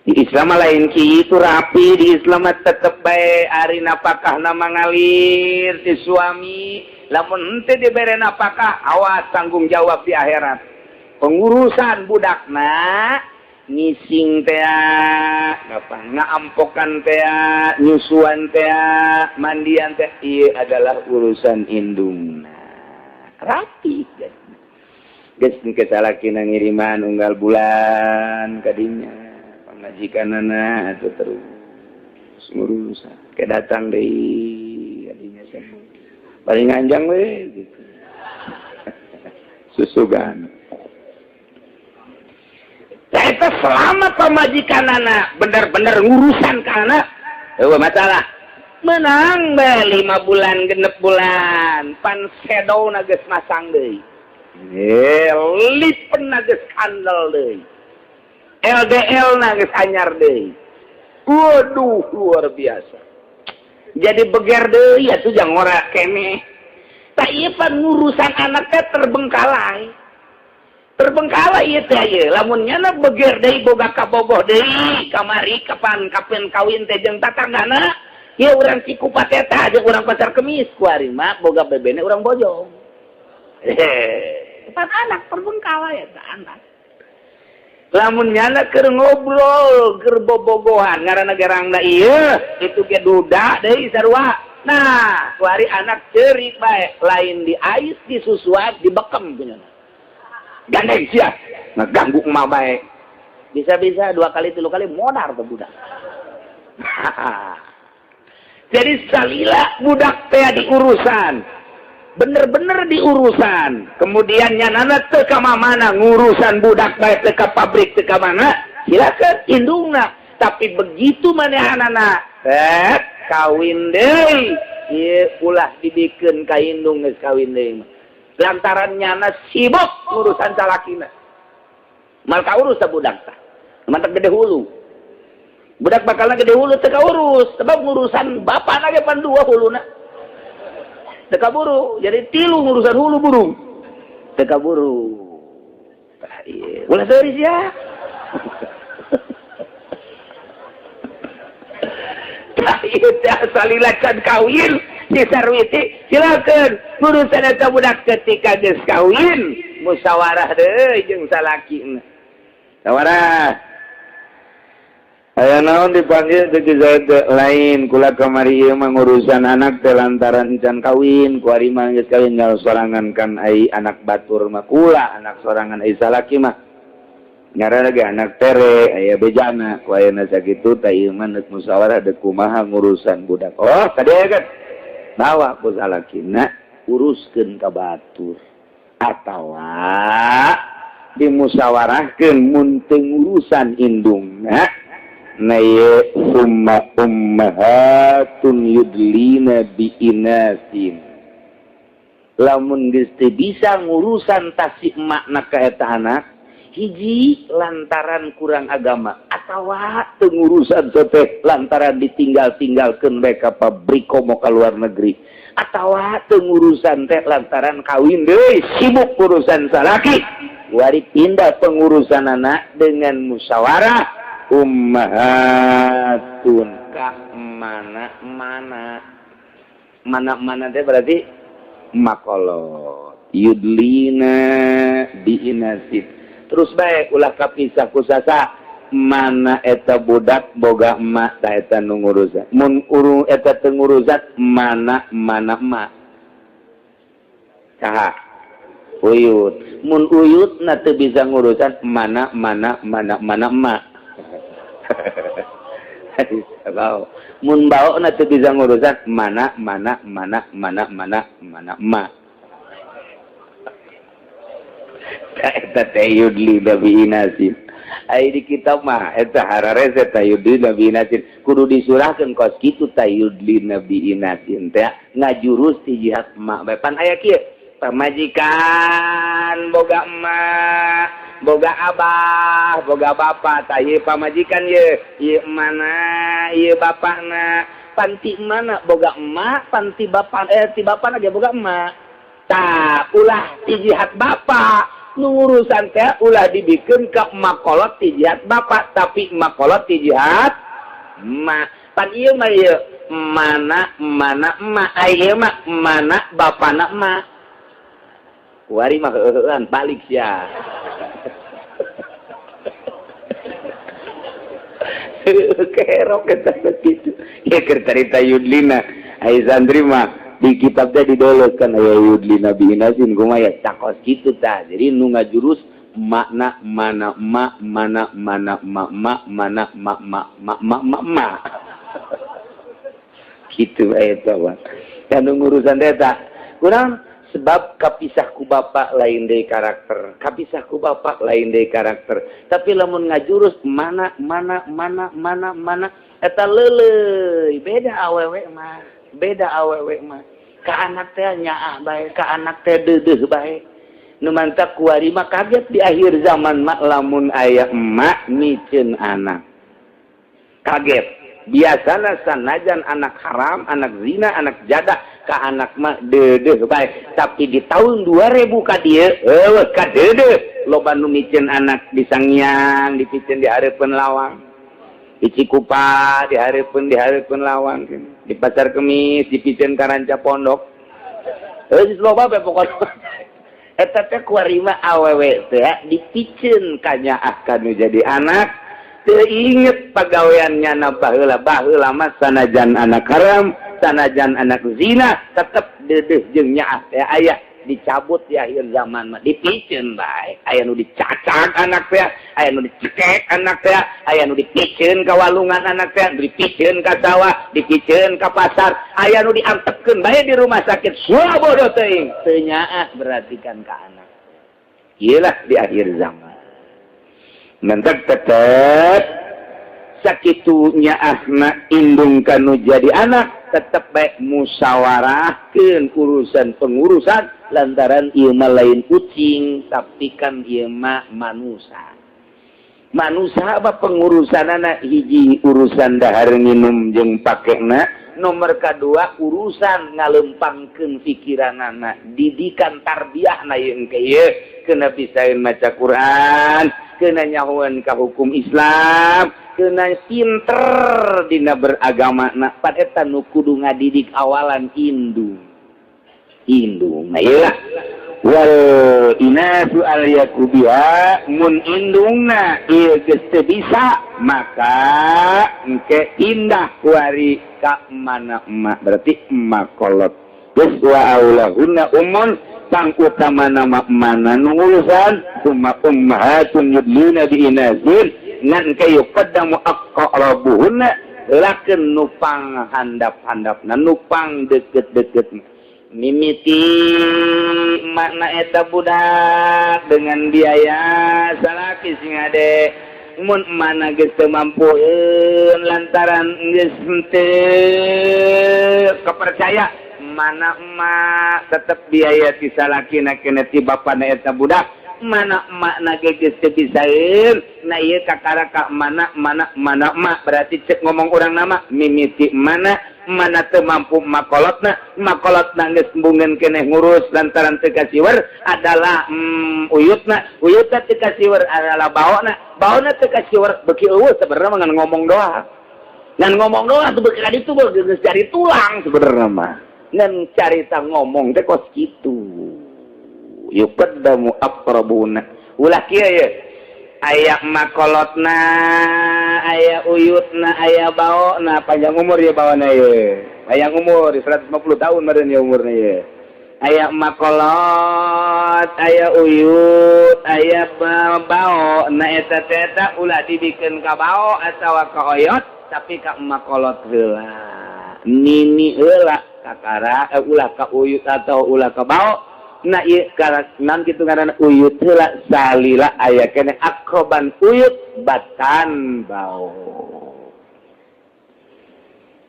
[SPEAKER 2] Di Islam lain kitu rapi, di Islam tetep bae ari napakahna mangalir ti suami. Lamun henteu dibere napakah, awas tanggung jawab di akhirat. Pengurusan budakna ngising teh, ngaampokan teh, nyusuan teh, mandian teh, ieu adalah urusan indungna. Rapi guys. Geus kesalakina ngiriman unggal bulan kadinya. Pangajikanana atuh terus ngurusan. Kedatang deui kadinya teh. Paling anjang we gitu. Susugan. Eta selama pamajikan anak bener-bener ngurusan ke anak, masalah. Menang be 5 bulan, 6 bulan, pan shadow na geus masang deui. Lipen na geus kandel deui. LDL na geus anyar deui. Waduh, luar biasa. Jadi beger deui atuh jang ora keneh. Tah ieu pan ngurusan anak teh terbengkalai. Terbengkalai ieu teh ieu lamun nyana beger deui boga kabogoh deui kamari kapan kawin teh jeung tatanggana ieu urang Cikupat eta jeung urang Pasar Kemis kuari mah boga bebene urang Bojong. Pan anak terbengkalai eta anak. Lamun nyana keur ngobrol keur bobogohan ngaranna gerangna ieu itu ge duda deui sarua. Nah, kuari anak ceurik bae lain di ais disusuan dibekem punyana. Gandeng sia ngeganggu emak bae. Bisa-bisa 2 kali 3 kali modar tuh budak. Jadi salila budak teh diurusan. Bener-bener diurusan. Kemudian nyanana teu ka mana ngurusan budak bae teu ka pabrik teu ka mana, silakeun indungna. Tapi begitu manehanana kawin deui, ieu ulah dibikeun ka indung geus kawin deui. Lantaran nyana sibuk urusan salakina. Mal kaurus budak tah. Mantep gede hulu. Budak bakalna gede hulu teu kaurus, sebab ngurusan bapana ge pan 2 huluna. Teu kaburu, jadi 3 ngurusan hulu burung. Teu kaburu. Tah ieu. Ulah deui sia. Tah ieu teh salilacan kawin. Si Sarwiti silakeun ngurusan eta budak ketika geus kawin musyawarah deui jeung salakina. Sawarah. Aya naon dipanggil teh lain kula kamari ieu mah ngurusan anak teh lantaran encan kawin ku ari mah geus kawin ngal sorangan kan ai anak batur mah kula anak sorangan ai salaki mah ngaranna ge anak tere aya bejana ku ayeuna sakitu tah ieu mah neuk musyawarah deuk kumaha ngurusan budak. Oh, kadea kan bawa ku salakina uruskeun ka batur atawa dimusyawarahkeun mun teu ngurusan indungna na ye summa ummahatun yudlina bi inasin. Lamun geus teu bisa ngurusan tasik makna ka eta anak hiji lantaran kurang agama atawa teu ngurusan teh lantaran ditinggal-tinggalkeun bae ka pabrik komo ka luar negeri atawa teu ngurusan teh lantaran kawin deui sibuk urusan salaki wari pindah pengurusan anak dengan musyawarah ummahatun ka mana teh berarti makolot yudlina diinasid terus baik ulah kapisah kusasa mana eta budak boga emak ta eta nu ngurusan mun urung eta teu ngurusan mana emak saha uyut mun uyut na teu bisa ngurusan mana emak mun bau na teu bisa ngurusan mana emak eta teh yudli babi inasin ai di kitab mah eta harare eta yudli nabi inasin kudu disurahkeun kos kitu tayudli nabi inasin teh ngajurus ti jihad emak bae pan aya kieu pamajikan boga emak boga abah boga bapak tah ieu pamajikan ieu mana ieu bapakna panti mana boga emak panti bapak ti bapakna ge boga emak tah ulah ti jihad bapak urusan teh ulah dibikeun ka makolot ti jihad bapak tapi makolot ti jihad emak pan ieu mah ieu mana emak ieu mah mana bapana emak wari mah heueuan balik sia kerok eta kitu ya keur carita yudlina ai santri mah di kitabnya didoloskan aya yudlina bi inasin kumaha ya cakos kitu tah jadi nu ngajurus makna mana emak kitu eta mah dan ngurusan eta kurang sebab kapisah ku bapak lain deui karakter kapisah ku bapak lain deui karakter tapi lamun ngajurus mana eta leuleuy beda awewe mah ka anak teh nyaah bae ka anak teh deudeuh bae nu mantap kuari mah kaget di akhir zaman mah lamun aya emak micieun anak kaget biasana sanajan anak haram anak zina anak jadah ka anak mah deudeuh bae tapi di tahun 2000 ka dieu eueuh ka deudeuh loba nu micieun anak di Sanghyang dipicieun di hareupeun lawang di Cikupa di hareupeun lawang di Pasar Kemis dipicieun ka Ranca Pondok geus loba bae pokona eta teh kuari mah awewe teh dipicieun ka nyaah kanu jadi anak teu inget pagaweannya na baheula mah sanajan anak haram sanajan anak zina tetep deudeuh jeung nyaah teh aya dicabut di akhir zaman mah dipicieun bae aya nu dicacak anak teh aya nu dicekek anak teh aya nu dipicieun ka walungan anak teh dipicieun ka sawah dipicieun ka pasar aya nu diantepkeun bae di rumah sakit bodoh teuing teu nyaah berartikan ka anak ieu lah di akhir zaman mentek tetep sakitu nyaahna indung kanu jadi anak tetep baik musyawarahkeun urusan pengurusan lantaran ieu mah lain kucing tapi kan ieu mah manusia apa pengurusanana hiji urusan dahar nginum jeung pakena nomor kadua urusan ngalempangkeun pikiranana didikan tarbiyahna yeung ke ieu keuna pisaeun maca Quran keuna nyahoan ka hukum Islam keuna pinter dina beragama na pan eta nu kudu ngadidik awalan indung nah ieu wal inasu al yakubiha mun indungna ieu geus teu bisa maka engke indah kuari ka mana emak berarti emak kolot geus wa aulahunna ummun sang utama nama mana nurusan summa ummahatun yudlina bi inasin ngan kayu qaddamu aqrabuhunna lakeun nupang handap-handapna nupang deket-deket mimiti makna eta budak dengan biaya salaki sing ade mun mana geus teu mampueun lantaran geus teu kepercaya mana emak tetep biaya ti salakina kena ti bapana eta budak mana makna geges bisaeun na ieu kakara ka mana mak berarti cek ngomong urang nama mimiti mana teu mampu makolotna geus mbungeun keneh ngurus lantaran teu kasiweur adalah uyutna teu kasiweur adalah baona teu kasiweur beuki eueuh sebenarnya ngan ngomong doa sebeuki ka ditu geus cari tulang sebenarnya mah ngan carita ngomong teh kos kitu yuqaddamu aqrabuna ulah kieu ye aya makolotna aya uyutna aya baona panjang umur ya baona ye panjang umur 150 tahun meureun ya umurna ye aya makolot aya uyut aya baona eta ulah dibikeun ka bao atawa ka oyot tapi ka makolot heula nini heula kakara ulah ka uyut atau ulah ka bao na ieu karan kitu ngaranna uyut heula salila aya keneh akroban uyut batan bau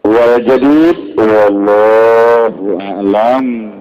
[SPEAKER 3] wal jadid wallahu a'lam.